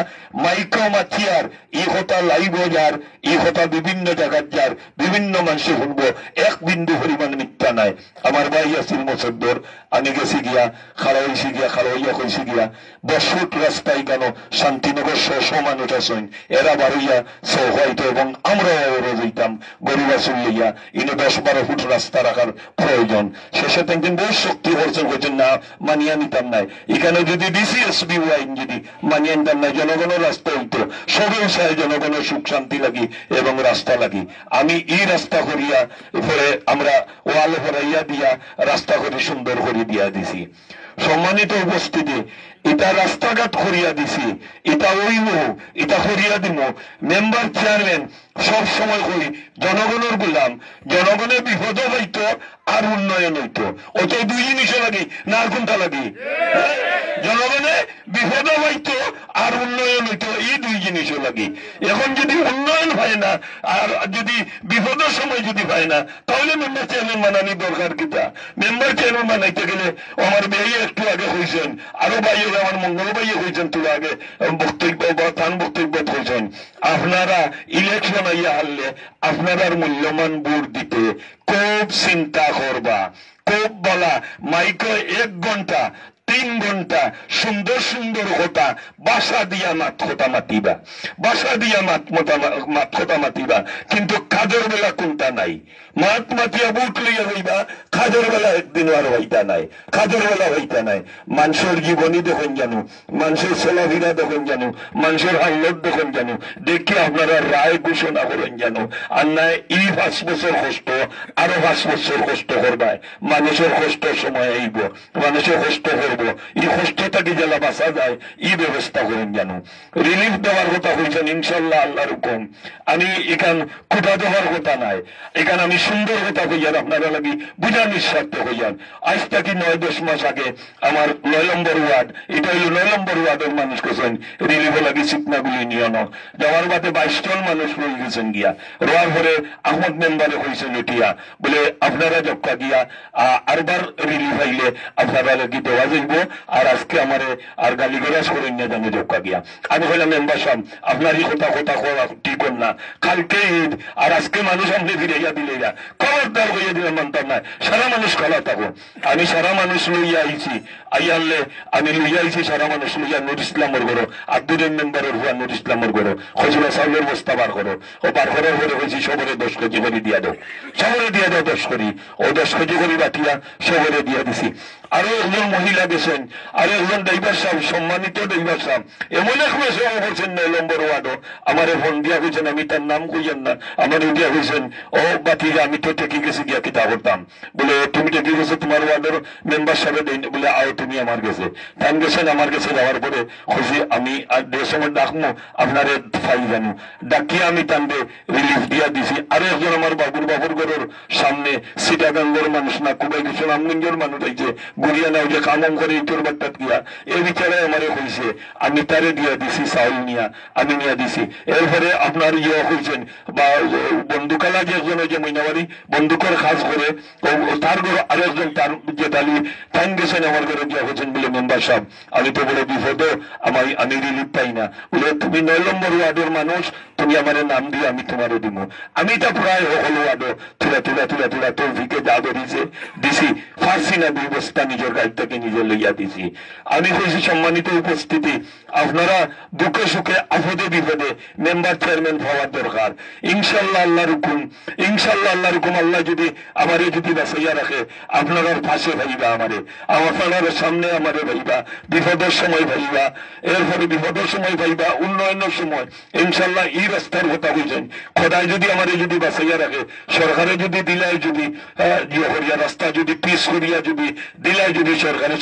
D: মাইক্রো মাথিয়ার এই কথা লাইভ যার এই কথা বিভিন্ন জায়গার যার বিভিন্ন মানুষে শুনবো, এক বিন্দু পরিমাণ মিথ্যা নাই। আমার ভাই আছিল মুসদ্দর, আমি গেছি গিয়া খাড়া হয়েছি গিয়া খাড়া হইয়া কইছি গিয়া 10 ফুট রাস্তায় কেন শান্তিনগর 100 মানুষ আছেন এরা বাড়িয়া সৌহাইতো এবং আমরাও যেতাম গরিব আসল লইয়া ইনি 10-12 ফুট রাস্তা রাখার প্রয়োজন। শেষে একদিন বহু শক্তি খরচ করছেন না, মানিয়া নিতাম নাই। এখানে যদি ডিসিএসবি আইন যদি মানিয়ে নিতাম নাই, জনগণের রাস্তা হইতো সবে চায় জনগণের সুখ শান্তি লাগি এবং রাস্তা লাগি। আমি এই রাস্তা করিয়া পরে আমরা ওয়াল ভরাইয়া দিয়া রাস্তা করে সুন্দর করে দিয়া দিছি। সম্মানিত উপস্থিতি, এটা রাস্তাঘাট করিয়া দিছি, এটা ওইব, এটা করিয়া দিব। মেম্বার চেয়ারম্যান সব সময় করি জনগণের গোলাম, জনগণের বিপদ হইতো আর উন্নয়ন হইতো। ওই তো 2 জিনিস লাগি না আর কোনটা লাগি? জনগণে বিপদ হইতো আর উন্নয়ন হইতো, এই 2 জিনিসও লাগি। এখন যদি উন্নয়ন হয় না আর যদি বিপদের সময় যদি হয় না, তাহলে মেম্বার চেয়ারম্যান মানানি দরকার কিতা? মেম্বার চেয়ারম্যান মানাইতে গেলে আমার মেয়ে একটু আগে হয়েছেন, আরো ভাইয়ে আমার মঙ্গল ভাইয়ে হয়েছেন, তোর আগে বক্তব্য বা থান বক্তব্য হয়েছেন। আপনারা ইলেকশন আইয়া হারলে আপনারা মূল্যবান ভোট দিতে খুব চিন্তা করবা, খুব বলা মাইক্রো 1 ঘন্টা 3 ঘন্টা সুন্দর সুন্দর কথা বাসা দিয়া কথা মাতিবা, বাসা দিয়া কথা মাতিবা, কিন্তু কাজের বেলা কোনটা নাই। মাতিয়া বুট লইয়া হইবা, কাজের বেলা একদিন আর হইতা নাই, কাজের বেলা হইতা নাই। মানুষের জীবনী দেখুন জানো, মানুষের চলাফেরা দেখুন জানো, মানুষের হাল্লত দেখুন জানো, দেখে আপনারা রায় ঘোষণা করেন জানো। আর নাই এই 5 বছর কষ্ট আরো 5 বছর কষ্ট করবায়, মানুষের কষ্টের সময় আইব, মানুষের কষ্ট করবো, এই কষ্ট থেকে জেলা বাঁচা যায় এই ব্যবস্থা করেন জানো। রিলিফ দেওয়ার কথা হয়েছেন ইনশাল্লাহ আল্লাহর হুকুম। আমি এখান খুঁটা দেওয়ার কথা নাই, এখানে আমি সুন্দর কথা কইয়ান আপনারা লাগি বুঝার নিঃস্বার্থ কইয়ান। আজ থেকে 9-10 মাস আগে আমার 9 নম্বর ওয়ার্ড, এটা হইল 9 নম্বর ওয়ার্ডের মানুষ গেছেন রিলিফ লাগি চিকনাগুলি নিয়ন যাওয়ার বাদে 22 জন মানুষ রয়ে গেছেন গিয়া। রোয়ার পরে আহমদ মেম্বারে হয়েছেন এটিয়া বলে আপনারা যক্ষা গিয়া আরবার রিলিফ আইলে আপনারা লাগি দেওয়া যাইব, আর আজকে আমারে আর গালিগালাজ করেন না জানে যক্ষা গিয়া। আমি হইলাম মেম্বার সাহেব আপনার এই কথা ঠিক না, কালকে ঈদ আর আজকে মানুষ আপনি ফিরাইয়া দিলে খবরদার হইয়া দিলে মানতাম না, সারা মানুষ খোলা থাকো। আমি সারা মানুষ লইয়া আইছি, আইয়ালে আমি লইয়া আইছি সারা মানুষ লইয়া নুর ইসলামের ঘর, আব্দুল মেম্বারের হুয়া নুর ইসলামের ঘর, খজুরা চাউলের বস্তা বার করো, ও বার করার পরে হয়েছি সবরে 10 কেজি করে দিয়া দাও, সবরে দিয়া দাও 10 করি, ও 10 কেজি করে বাটিয়া সবরে দিয়া দিছি। আরো একজন মহিলা গেছেন, আরো একজন ড্রাইভার সাহেব, সম্মানিত ড্রাইভার সাহেব এমন এক মেসে করছেন 9 নম্বর ওয়ার্ডও আমারে ফোন দিয়া হয়েছেন, আমি তার নাম কইয়েন না, আমার দিয়া হয়েছেন ও বাতিরা আমি তো টেকে গেছি গিয়া কিতা করতাম, বলে তুমি টেকে গেছো তোমার ওয়ার্ডের মেম্বার সাহেব বলে আও তুমি আমার গেছে টাইম গেছেন, আমার কাছে যাওয়ার পরে খুশি আমি আর 1.5 সময় ডাকমো আপনারে ফাই জানো, ডাকিয়ে আমি টানবে রিলিফ দিয়া দিছি। আরো একজন আমার বাবুর ঘরের সামনে সিটাগাঙ্গের মানুষ না কুবাই গেছে রামগঞ্জের মানুষ হয়েছে গুড়িয়া নাও যে কামম করে ইটোর বাট্টাত গিয়া, এই বিচারে আমারে হয়েছে আমি তারে দিয়া দিছি চাউল নিয়া আমি নিয়া দিছি। এরপরে আপনার ইয়ে হয়েছেন বা বন্দুকালা যে একজন ওই যে মইনাবাড়ি বন্দুকের কাজ করে তার ঘর আরো একজন তার জেতালি টাইম গেছেন আমার ঘরে গিয়া হয়েছেন বলে মেম্বার সাহেব আমি তো বলে বিপদ আমি রিলিফ পাই না, বলে তুমি 9 নম্বর ওয়ার্ডের মানুষ তুমি আমার নাম দিয়ে আমি তোমারও দিব। আমি তো প্রায় হলো ওয়ার্ডও তুলা তৌফিকে যা ধরিছে দিছি, ফার্সি না 2 বস্তা নিজের গাড়ি থেকে নিজে লইয়া দিছি। আমি কইছি সম্মানিত উপস্থিতি আপনারা দুঃখে সুখে আপদে বিপদে মেম্বার চেয়ারম্যান হওয়ার দরকার। ইনশাল্লাহ আল্লাহর হুকুম, ইনশাল্লাহ আল্লাহর হুকুম, আল্লাহ যদি আমারে যদি বাঁচাইয়া রাখে আপনারা পাশে ভাইবা, আমারে আপনার সামনে আমারে ভাইবা, বিপদের সময় ভাইবা, এরপরে বিপদের সময় ভাইবা, উন্নয়নের সময় ইনশাল্লাহ এই রাস্তার কথা হয়েছেন খোদায় যদি আমারে যদি বাঁচাইয়া রাখে, সরকারে যদি দিলাই যদি রাস্তা যদি পিস করিয়া যদি দিলে ইলাই যদি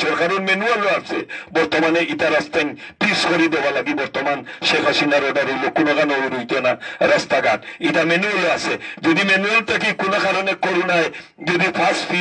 D: সরকারের ম্যানুয়ালও আছে বর্তমানে ইটা রাস্তায় পিস করে দেওয়া লাগে বর্তমান শেখ হাসিনার অর্ডার হইল কোনো কারণে হইতো না রাস্তাঘাট এটা ম্যানুয়ালও আছে যদি ম্যানুয়াল থেকে কোনো কারণে করুণায় যদি ফার্স্ট ফি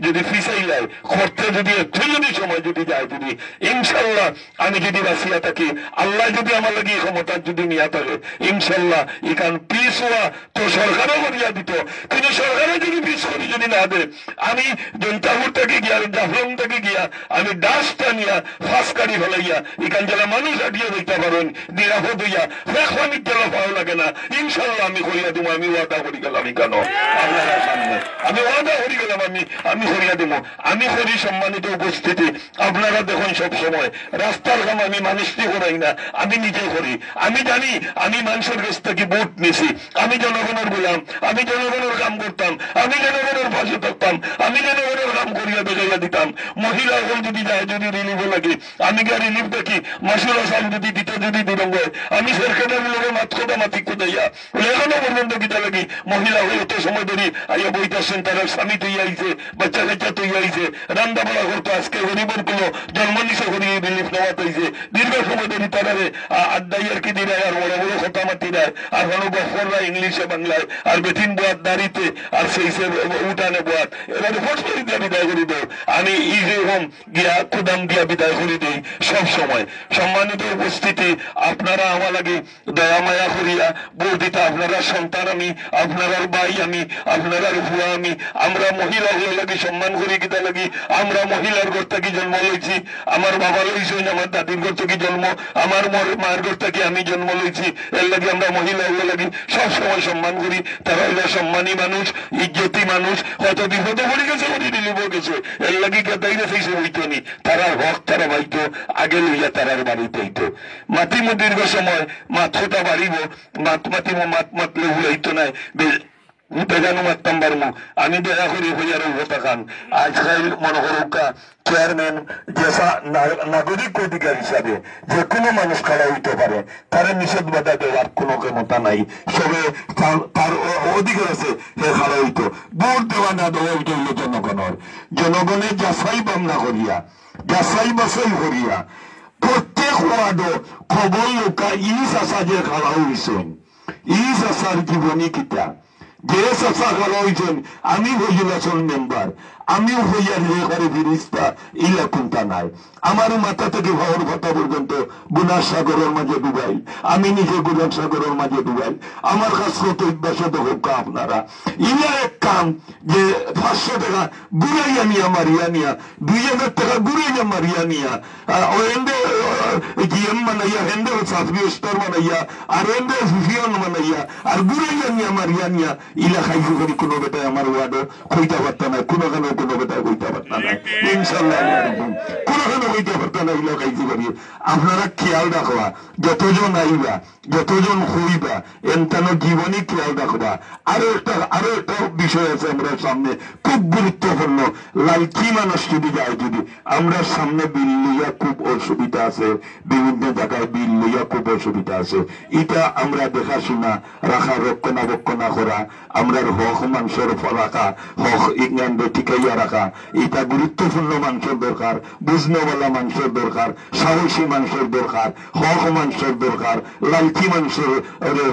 D: যদি ফিসাইলায় খরচা যদি একটু যদি সময় যদি যায় যদি ইনশাল্লাহ আমি যদি বাঁচিয়া থাকি আল্লাহ যদি আমার লাগে ক্ষমতা যদি নিয়ে থাকে ইনশাল্লাহ এখান পিস হওয়া তো সরকারও করিয়া দিত কিন্তু সরকারও যদি পিস করি যদি না দেয় আমি জনতাপুর থেকে গিয়া জাফলং থেকে গিয়া আমি ডাসটা নিয়া ফাঁস কাড়ি ফেলাইয়া এখান যারা মানুষ হাঁটিয়ে দেখতে পারেন নিরাপদ হইয়া ফেক জেলা পাওয়া লাগে না ইনশাল্লাহ আমি করিয়া দিব আমি ওয়াদা করি গেলাম কেন আপনারা সামনে আমি ওয়াদা করি গেলাম আমি করিয়া দিব আমি করি সম্মানিত উপস্থিতি আপনারা দেখুন সব সময় রাস্তার কাম আমি মানুষটি করাই না আমি নিজে করি আমি জানি আমি মানুষের কাছ থেকে ভোট নিছি আমি জনগণের বললাম আমি জনগণের কাম করতাম আমি জনগণের পাশে থাকতাম আমি জনগণের কাম করিয়া দেখাইয়া দিতাম মহিলা হল যদি যায় যদি রিলিফ লাগে আমি গিয়ে রিলিফ দেখি মাসুল আসাম যদি দিতে যদি দিরঙ্গ আমি সরকারের লোকের মাতকতা মাতি কোথাইয়া এখনো পর্যন্ত দিতে লাগি মহিলা হয়ে এত সময় ধরি আইয়া বইতেছেন তারা স্বামী তৈরি আইছে বাচ্চা কাচ্চা তৈরি আইছে রান্না বাড়া করতো আজকে গরিবের কোনো জন্ম নিচে করিয়ে রিলিফ নেওয়া হয়েছে দীর্ঘ সময় ধরি তারা আড্ডাই আর কি দিরায় আর বড় বড় কথা মাতি দেয় আর কোনো গফররা ইংলিশে বাংলায় আর বেটিন বোয়াত দাঁড়িতে আর সেই উঠানে বোয়াত এবারে ফসলি দিয়া বিদায় করে দেয় আমি ইজেরকম গিয়া কুদাম দিয়া বিদায় করে দিই সব সময় সম্মানিত উপস্থিতি আপনারা আমার লাগে দয়া মায়া করিয়া বৌদিতা আপনারা সন্তান আমি আপনার ভাই আমি আপনার ভুয়া আমি আমরা মহিলা হয়ে লাগি সম্মান করি কিতা লাগি আমরা মহিলার ঘর থেকে জন্ম লইছি আমার বাবা লইছেন আমার দাদির ঘর থেকে জন্ম আমার মায়ের ঘর থেকে আমি জন্ম লইছি এর লাগে আমরা মহিলা হয়ে লাগি সব সময় সম্মান করি তারা হইল সম্মানী মানুষ ইজ্জতি মানুষ হয়তো বিপদে পড়ে গেছে উনি রিলিভ গেছে এর লাগে কেতাই গেছে হইতো নি তারা হক তারা পাইতো আগে লইয়া তারার বাড়িতে হইতো মাতিমু দীর্ঘ সময় মাথটা বাড়িব মাতিমু মাতলে হইতো নাই বেগানো মারতাম পারবো আমি দেখা করি হইয়ার উপতাকান আজকাল মনে করুকা চেয়ারম্যান যেসা নাগরিক অধিকার হিসাবে যে কোনো মানুষ খাড়া হইতে পারে তার নিষেধ বাধা দেওয়ার কোনো ক্ষমতা নাই সবে তার অধিকার আছে হে খাড়া হইতো ভোট দেওয়া না দেওয়া হইতে হইল জনগণের যাচাই বামনা করিয়া যাচাই বাছাই করিয়া প্রত্যেক ওয়ার্ডও খবর লোকা ইস আসা যে খাড়া হইছেন ইস আসার জীবনী কিতা যে চাষা করা হয়েছেন আমি হইলাসন মেম্বার আমিও হইয়ার যে করে ফিরিস্তা ইলা কোনটা নাই আমার মাথা থেকে ভাওয়ার কথা পর্যন্ত গুনার সাগরের মাঝে ডুবাই আমি নিজে গুনার সাগরের মাঝে ডুবাই আমার কাছে কত অভ্যাসত হোক আপনারা ইয়া এক কাম যে 500 টাকা ঘুরাইয়া নিয়া মারিয়া নিয়া 2000 টাকা ঘুরাইয়া মারিয়া নিয়া হেন্ডে জিএম বানাইয়া হেন্ডে সাফি স্টোর বানাইয়া আর হেন্ডে ফিফিয়ন বানাইয়া আর ঘুরাইয়া নিয়া মারিয়া নিয়া ইলা খাইফু করি কোনো বেটায় আমার ওয়ার্ডে কইতে পারতা না কোনো কেন কোনো বেটায় কইতে পারতা না ইনশাল্লাহ কোনো কেন কইতে পারতা না ইলা খাইফু করি আপনারা খেয়াল রাখবা যতজন আইবা যতজন হইবা এনতানো জীবনী খেয়াল রাখবা আরো একটা বিষয় আছে আমরা সামনে খুব গুরুত্বপূর্ণ লালকি মানুষ যদি যায় যদি আমরা সামনে বিল লইয়া খুব অসুবিধা আছে বিভিন্ন জায়গায় বিল লইয়া খুব অসুবিধা আছে এটা আমরা দেখাশোনা রাখা রক্ষণাবেক্ষণা করা আমরা হক মানুষের রাখা হক ইজ্ঞান টিকাইয়া রাখা এটা গুরুত্বপূর্ণ মানুষের দরকার বুঝনেওয়ালা মানুষের দরকার সাহসী মানুষের দরকার হক মানুষের দরকার লালকি মানুষের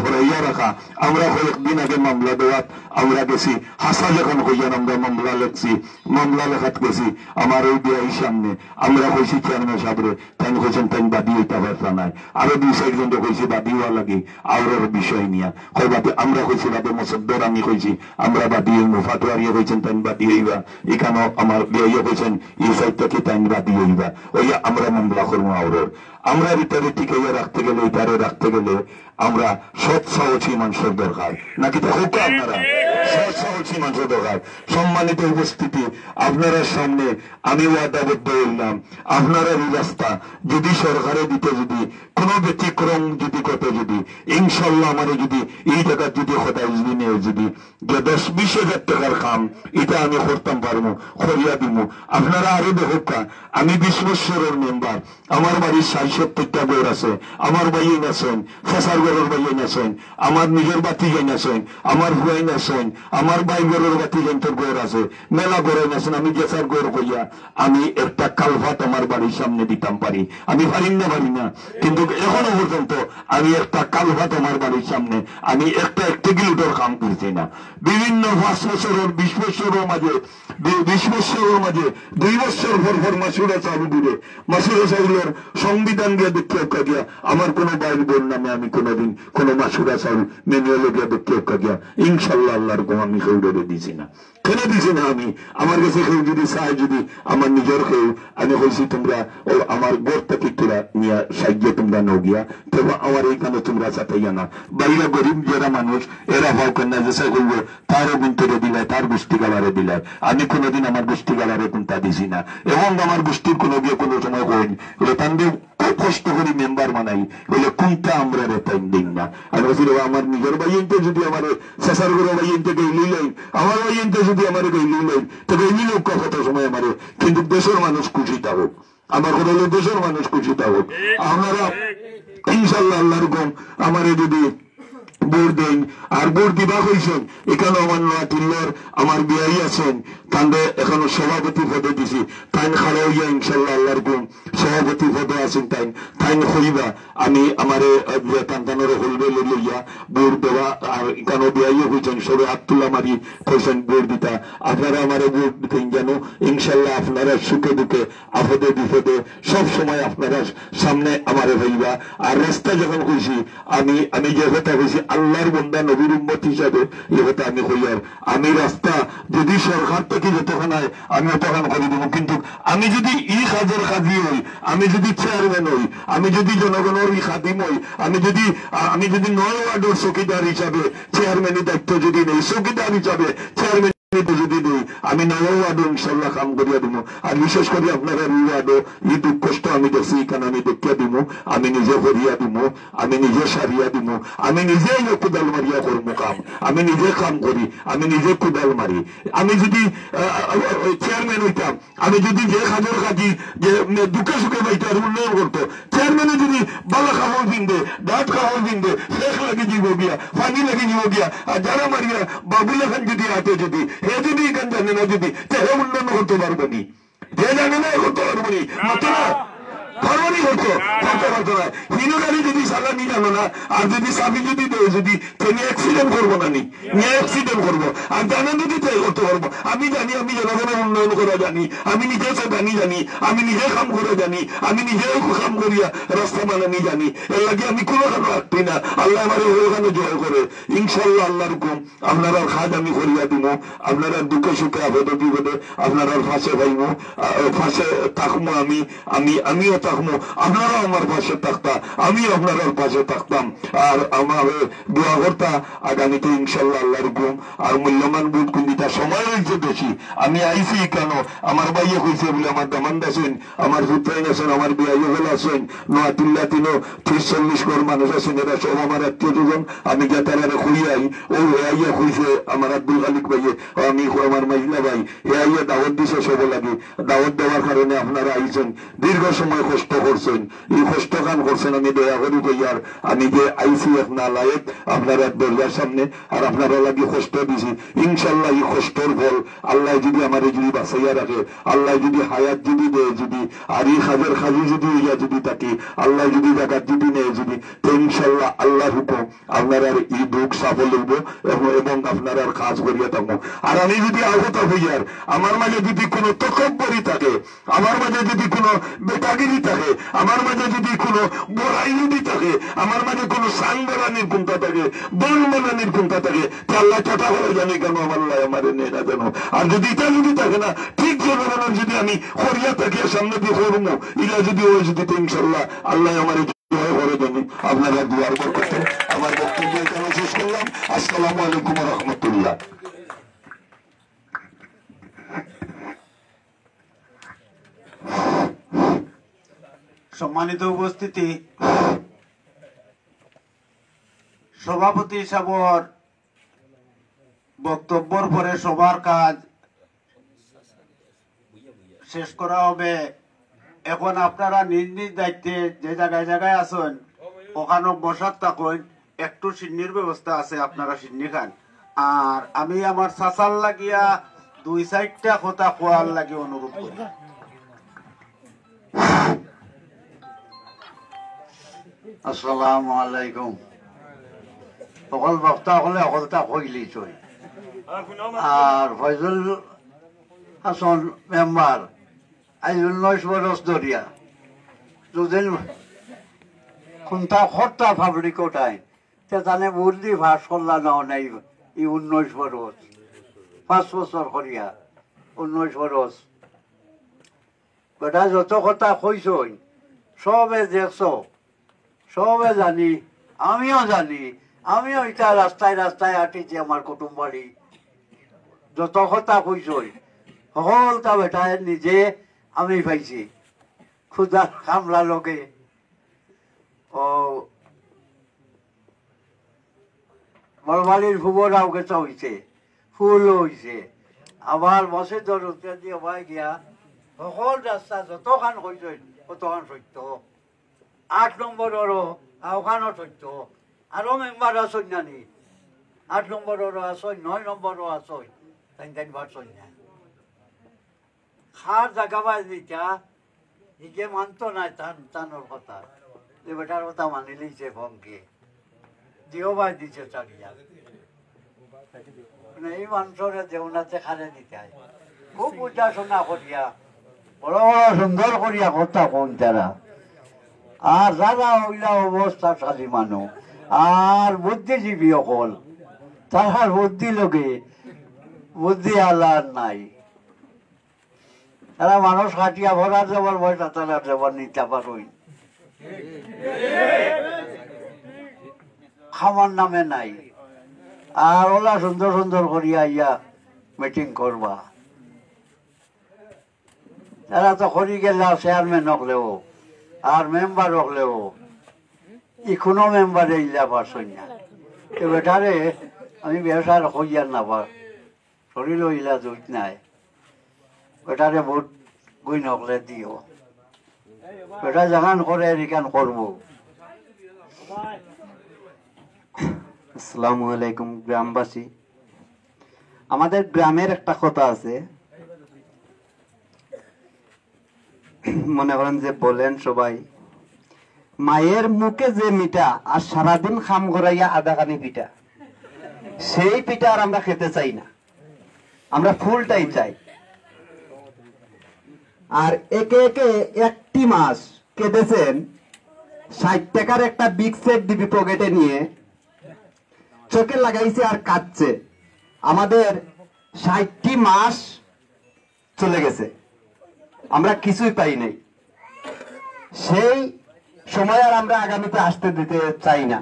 D: হরাইয়া রাখা আমরা কয়েকদিন আগে মামলা দেওয়াত আমরা গেছি হাসা যখন হইয়ান আমরা মামলা লেখছি মামলা লেখাত গেছি আমার ওই বিয়াই সামনে আমরা কইছি চেয়ারম্যান সাহেবরে তাই কইছেন তাই বাদী হইতে পারতা নাই আরো 2-4 জন কইছি বাদী হওয়া লাগে আওরের বিষয় নিয়া কই বাদী আমরা কইছি বাদী মসদ্দর আমি কইছি আমরা বাদী হইব ফাটোয়ারিয়া কইছেন তাই বাদী হইবা এখানেও আমার বিয়াইয়া কইছেন এই সাইড থেকে তাই বাদী হইবা ওই আমরা মামলা করবো আওরের আমরা ভিতরে টিকাইয়া রাখতে গেলে এটারে রাখতে গেলে আমরা সৎ সাহসী মানুষের দরকার নাকি তা হোক আপনারা সৎ সাহসী মানুষের দরকার সম্মানিত উপস্থিতি আপনারা সামনে আমি ওয়াদাবদ্ধ হইলাম আপনারা এই রাস্তা যদি সরকারে দিতে যদি কোনো ব্যতিক্রম যদি কত যদি ইনশাল্লাহ আমার যদি এই জায়গার যদি সদাই যদি নেই যদি যে 10-20 হাজার টাকার কাম এটা আমি করতাম পারবো করিয়া দিব আপনারা আরো দেখোকা আমি 20 বছরের মেম্বার আমার বাড়ির 60-70টা বউর আছে আমার ভাইয়ে নাচেন ফেসার ঘরের ভাইয়ে নাচেন আমার নিজের বাতি যাই নাচেন আমার ভুয়াই নাচেন
E: আমার ভাই গরের বাতি যন্ত্র গড় আছে মেলা গড়ে আছেন আমি গেছার গড় কইয়া আমি একটা কালভাত আমার বাড়ির সামনে দিতাম পারি আমি পারি না কিন্তু এখনো পর্যন্ত আমি একটা কালভাত আমার বাড়ির সামনে আমি একটা 1 কিলোমিটার কাম করছি না বিভিন্ন 5 বছরের 20 বছরের মাঝে 20 বছরের মাঝে 2 বছর পর মাসুরা চালু দিলে মাসুরা চাউলের সংবিধান দিয়ে দেখতে গিয়া আমার কোনো বাইর বোন নামে আমি কোনোদিন কোনো মাসুরা চাউল ম্যানুয়ালে গিয়া দেখতে গিয়া ইনশাল্লাহ আল্লাহর গো আমি কেউ ডরে দিছি না কেন দিছি না আমি আমার কাছে কেউ যদি চায় যদি আমার নিজের কেউ আমি কইছি তোমরা ও আমার গড় থেকে তোরা নিয়ে সাহায্য তোমরা নাও গিয়া তবে আমার এইখানে তোমরা চাতাইয়া না বাইরে গরিব যারা মানুষ এরা ভাব কন্যা যে করবো তারও গুন্তরে দিলায় তার গোষ্ঠী গালারে দিলায় আমি কোনোদিন আমার গোষ্ঠী গালারে কোনটা দিছি না এবং আমার গোষ্ঠীর কোনো গিয়ে কোনো সময় করিনি তাদের খুব কষ্ট করি মেম্বার বানাই বলে কোনটা আমরা টাইম দিন না আমি বলছি আমার নিজের বাইনতে যদি আমার শেষার করে বাইনতে গেইলি লাই আমার বাইনতে যদি আমার গেইলি লাই তো গেইলি লোক কত সময় আমার কিন্তু দেশের মানুষ খুশি থাকুক আমার কোনো দেশের মানুষ খুশি থাকুক আপনারা ইনশাল্লাহ আল্লাহর কম আমারে যদি ভোট দেন আর ভোট দিবা হয়েছেন এখানে আমার নোয়াটিল্লার আমার বিয়াই আছেন তাদের এখনো সভাপতি পদে দিছি তাইন খাড়া হইয়া ইনশাল্লাহ আল্লাহর গুণ সভাপতি পদে আছেন তাইন হইবা আমি আমার তান্তানোর হলবে লইয়া ভোট দেওয়া আর এখানে বিয়াইও হয়েছেন সবে আত্মুল্লাহ মারি কইছেন ভোট দিতা আপনারা আমার ভোট দিতেন যেন ইনশাল্লাহ আপনারা সুখে দুঃখে আপদে বিপদে সব সময় আপনারা সামনে আমার হইবা আর রাস্তা যখন কইছি আমি যে কথা কইছি আল্লাহর বন্দা নবীর উম্মত হিসাবে এই কথা আমি কইয়ার আমি রাস্তা যদি সরকার থেকে যতক্ষণ হয় আমি অতক্ষণ করে দেবো কিন্তু আমি যদি ই কাজের কাজী হই আমি যদি চেয়ারম্যান হই আমি যদি জনগণের ই খাদিম হই আমি যদি 9 ওয়ার্ডের চৌকিদার হিসাবে চেয়ারম্যানের দায়িত্ব যদি নেই চৌকিদার হিসাবে চেয়ারম্যান যদি দিই আমি 9 ওয়ার্ডও ইনশাল্লাহ কাম করিয়া দিব আর বিশেষ করে আপনারা এই ওয়ার্ডও এই দুঃখ কষ্ট আমি দেখছি এখানে আমি দেখিয়া দিব আমি নিজে করিয়া দিব আমি নিজে সারিয়া দিব আমি নিজেই কোদাল মারিয়া করবো কাম আমি নিজে কাম করি আমি নিজে কোদাল মারি আমি যদি চেয়ারম্যান হইতাম আমি যদি যে কাজের কাজী যে দুঃখে সুখে পাইতার উন্নয়ন করতো চেয়ারম্যানে যদি বালা খাবার কিনবে ডাট খাবার কিনবে শেষ লাগে দিব গিয়া পানি লাগে দিব গিয়া আর যারা মারিয়া বাবুল খান যদি হাতে যদি হে যদি এখান জানে না যদি হে উন্নয়ন করতে পারবো নি হে জানে না করতে পারবো নি মতো না পারবনি করতো করতে পারতো না হিরো গাড়ি যদি চালানি জানো না আর যদি চাবি যদি দেয় যদি তুমি অ্যাক্সিডেন্ট করবো না নি নিয়ে অ্যাক্সিডেন্ট করবো আর জানা যদি তাই করতে পারবো আমি জানি আমি জনগণের উন্নয়ন করা জানি আমি নিজে জানি আমি নিজে কাম করে জানি আমি নিজেও কাম করিয়া রাস্তা বানানি জানি এর লাগে আমি কোনো কারো রাখছি না আল্লাহ আমার ওখানে জয় করে ইনশাল্লাহ আল্লাহর হুকুম আপনারা কাজ আমি করিয়া দিব আপনারা দুঃখে সুখে আপদে বিপদে আপনারা ফাঁসে পাইব ফাঁসে থাকবো আমিও থাকবো আপনারাও আমার পাশে থাকতাম আমিও আপনার পাশে থাকতাম আর আমার দোয়া করতা আগামীতে ইনশাল্লাহ আল্লাহর হুকুম আর মূল্যবান বুধ কুন্দিটা সময় হয়েছে বেশি আমি আইসি কেন আমার ভাইয়ে কইছে বলে আমার দামান্দ আছেন আমার পুত্রাইন আছেন আমার বিয়াইও হল আছেন নোয়াতিল্লা 30-40 ঘর মানুষ আছেন এরা সব আমার আত্মীয় আমি গিয়ে তারা খুঁড়ি আই ও আইয়া খুঁজছে আমার আব্দুল খালিক ভাইয়ে আমি আমার মাইলা ভাই হে আইয়া দাওয়াত দিছে সব লাগে দাওয়াত দেওয়ার কারণে আপনারা আইছেন দীর্ঘ সময় কষ্ট করছেন এই কষ্ট কাম করছেন আমি দয়া করি ভাইয়ার আমি যে আইসি আপনার লায়ক আপনারা দরজার সামনে আর আপনারা লাগে কষ্ট দিছি ইনশাল্লাহ এই কষ্টর ফল আল্লাহ যদি আমার যদি বাঁচাইয়া রাখে আল্লাহ যদি হায়াত যদি দেয় যদি আর এই কাজের কাজে যদি হইয়া যদি থাকি আল্লাহ যদি জায়গার যদি নেয় যদি তো ইনশাল্লাহ আল্লাহর হুকুম আপনারা এই দুঃখ সাফল হইব এবং আপনারা কাজ করিয়া থাকবো আর আমি যদি আগত হইয়ার আমার মাঝে যদি কোনো তকব্বরি থাকে আমার মাঝে যদি কোনো বেটাগিরি থাকে আমার মাঝে যদি কোনো বড়াইনি থাকে আমার মাঝে কোনো সাং বানানির কুন্তা থাকে বন বানানির কুন্তা থাকে তা আল্লাহ চটা হয়ে জানি কেন আমার আমার নেই না কেন আর যদি এটা যদি থাকে না ঠিক জনগণের যদি আমি করিয়া থাকি সামনে দিয়ে করবো ইলা যদি ওই যদি তো ইনশাল্লাহ আল্লাহ আমার করে জানি আপনারা দুয়ার করতে আমার বক্তব্য এখানে শেষ করলাম আসসালামু আলাইকুম ওয়া রাহমাতুল্লাহ
B: সম্মানিত উপস্থিতি সভাপতি সাহেবের বক্তব্যের পরে সবার কাজ শেষ করা হবে এখন আপনারা নিজ নিজ দায়িত্বে যে জায়গায় আছেন ওখানে বসার থাকুন একটু সিন্নির ব্যবস্থা আছে আপনারা সিন্নি খান আর আমি আমার চাচার লাগিয়া 2-4টা কথা কোয়ার লাগে অনুরোধ করি।
F: আসসালামু আলাইকুম। সকল বক্তা হলে সকলটা কইলি চই। আর ফয়জুল হাসান মেম্বার আজ 19 বরস ধরিয়া দুদিন কোনটা খরটা পাবলিক ওটাই তে জানে বুদ্ধি ভাস করলা না নাই এই 19 বরস 5 বছর করিয়া 19 বরস বেটা যত কথা কইছই সবে দেখছো সবে জানি আমিও জানি আমিও এটা রাস্তায় রাস্তায় হাঁটিছি আমার কুটুম বাড়ি যত কথা কইছই সকলটা বেটায় নিজে আমি পাইছি ক্ষুদা কামলা লোকে ও বড়বাড়ির ফুবরাও গেছে হইছে ফুল হইছে আবার বসে ধরতে দিয়ে ভাই গিয়া সকল রাস্তা যতখান কইছই কতখান সত্য 8 নম্বরেরও ওখানও সত্য আরো মেম্বার আসই নানি 8 নম্বরেরও আসই 9 নম্বরও আসই তাই ভাবছই না খার জায়গা বাই দিতা নিজে মানতো নাই টানোর কথা যে বেটার কথা মানি লিছে ভঙ্গে দিও বাই দিছে চারিয়া এই মানুষের দেওনাতে খারে দিতে হয় খুব বুঝাশোনা করিয়া বড় বড় সুন্দর করিয়া কথা কোন তারা আর যারা হইলা অবস্থাশালী মানুষ আর বুদ্ধিজীবী অকল তাহার বুদ্ধি লোকে বুদ্ধি আল্লাহ নাই তারা মানুষ কাটিয়া ভরার যাবার বয়সা তারা যাবার নিতে পারই খামার নামে নাই আর ওলা সুন্দর সুন্দর করিয়া ইয়া মিটিং করবা তারা তো করি গেলা চেয়ারম্যান হকলেও আর মেম্বার হকলেও কোনো মেম্বারে ইলা পারছই না তো বেটারে আমি ব্যবসার হইয়ার না পার শরীর ইলা জুট নাই বেটারে ভোট গুই নকলে দিও বেটা যেখান করে এখান করবো।
G: আসসালামু আলাইকুম গ্রামবাসী। আমাদের গ্রামের একটা কথা আছে, মনে করেন যে বলেন সবাই মায়ের মুখে যে মিঠা আর সারাদিন খাম করাইয়া আদাখানি পিঠা, সেই পিঠা আর আমরা খেতে চাই না, আমরা ফুলটাই চাই। আর একে একে একটি মাস কেটেছেন 60 টাকার একটা বিগ সেট ডিবি পকেটে নিয়ে চোখে লাগাইছে আর কাঁদছে। আমাদের 60টি মাস চলে গেছে, আমরা কিছুই পাই নাই। সেই সময় আর আমরা আগামীতে আসতে দিতে চাই না।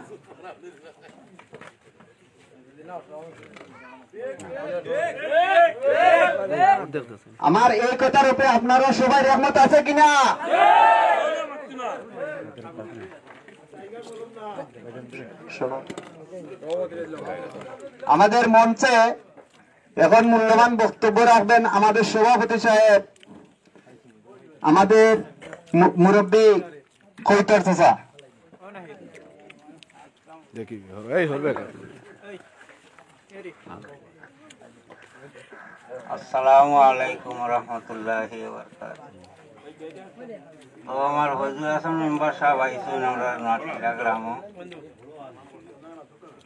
G: আমার এই কথার উপরে আপনারা সবাই রহমত আছে কিনা? আমাদের মঞ্চে এখন মূল্যবান বক্তব্য রাখবেন আমাদের সভাপতি সাহেব, আমাদের মুরব্বী কৈতর চাচা।
H: আসসালামু আলাইকুম রহমতুল্লাহি ওয়া বারাকাতুহু। আমার ফজলুল হাসান মেম্বার সাহেব আইসুন আমরা নটিলা গ্রাম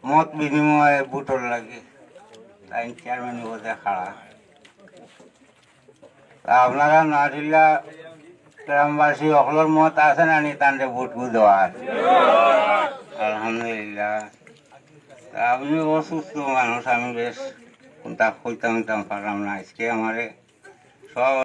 H: মত বিনিময়ে বুটর লাগে তাই চেয়ারম্যান বোধে খাড়া। আপনারা নটিলা গ্রামবাসী অকলর মত আছে না নি তান্ডে বুটবু দেওয়ার? আলহামদুলিল্লাহ। আপনি অসুস্থ মানুষ, আমি বেশ কোনটা কইতাম পারলাম না। আজকে আমারে সব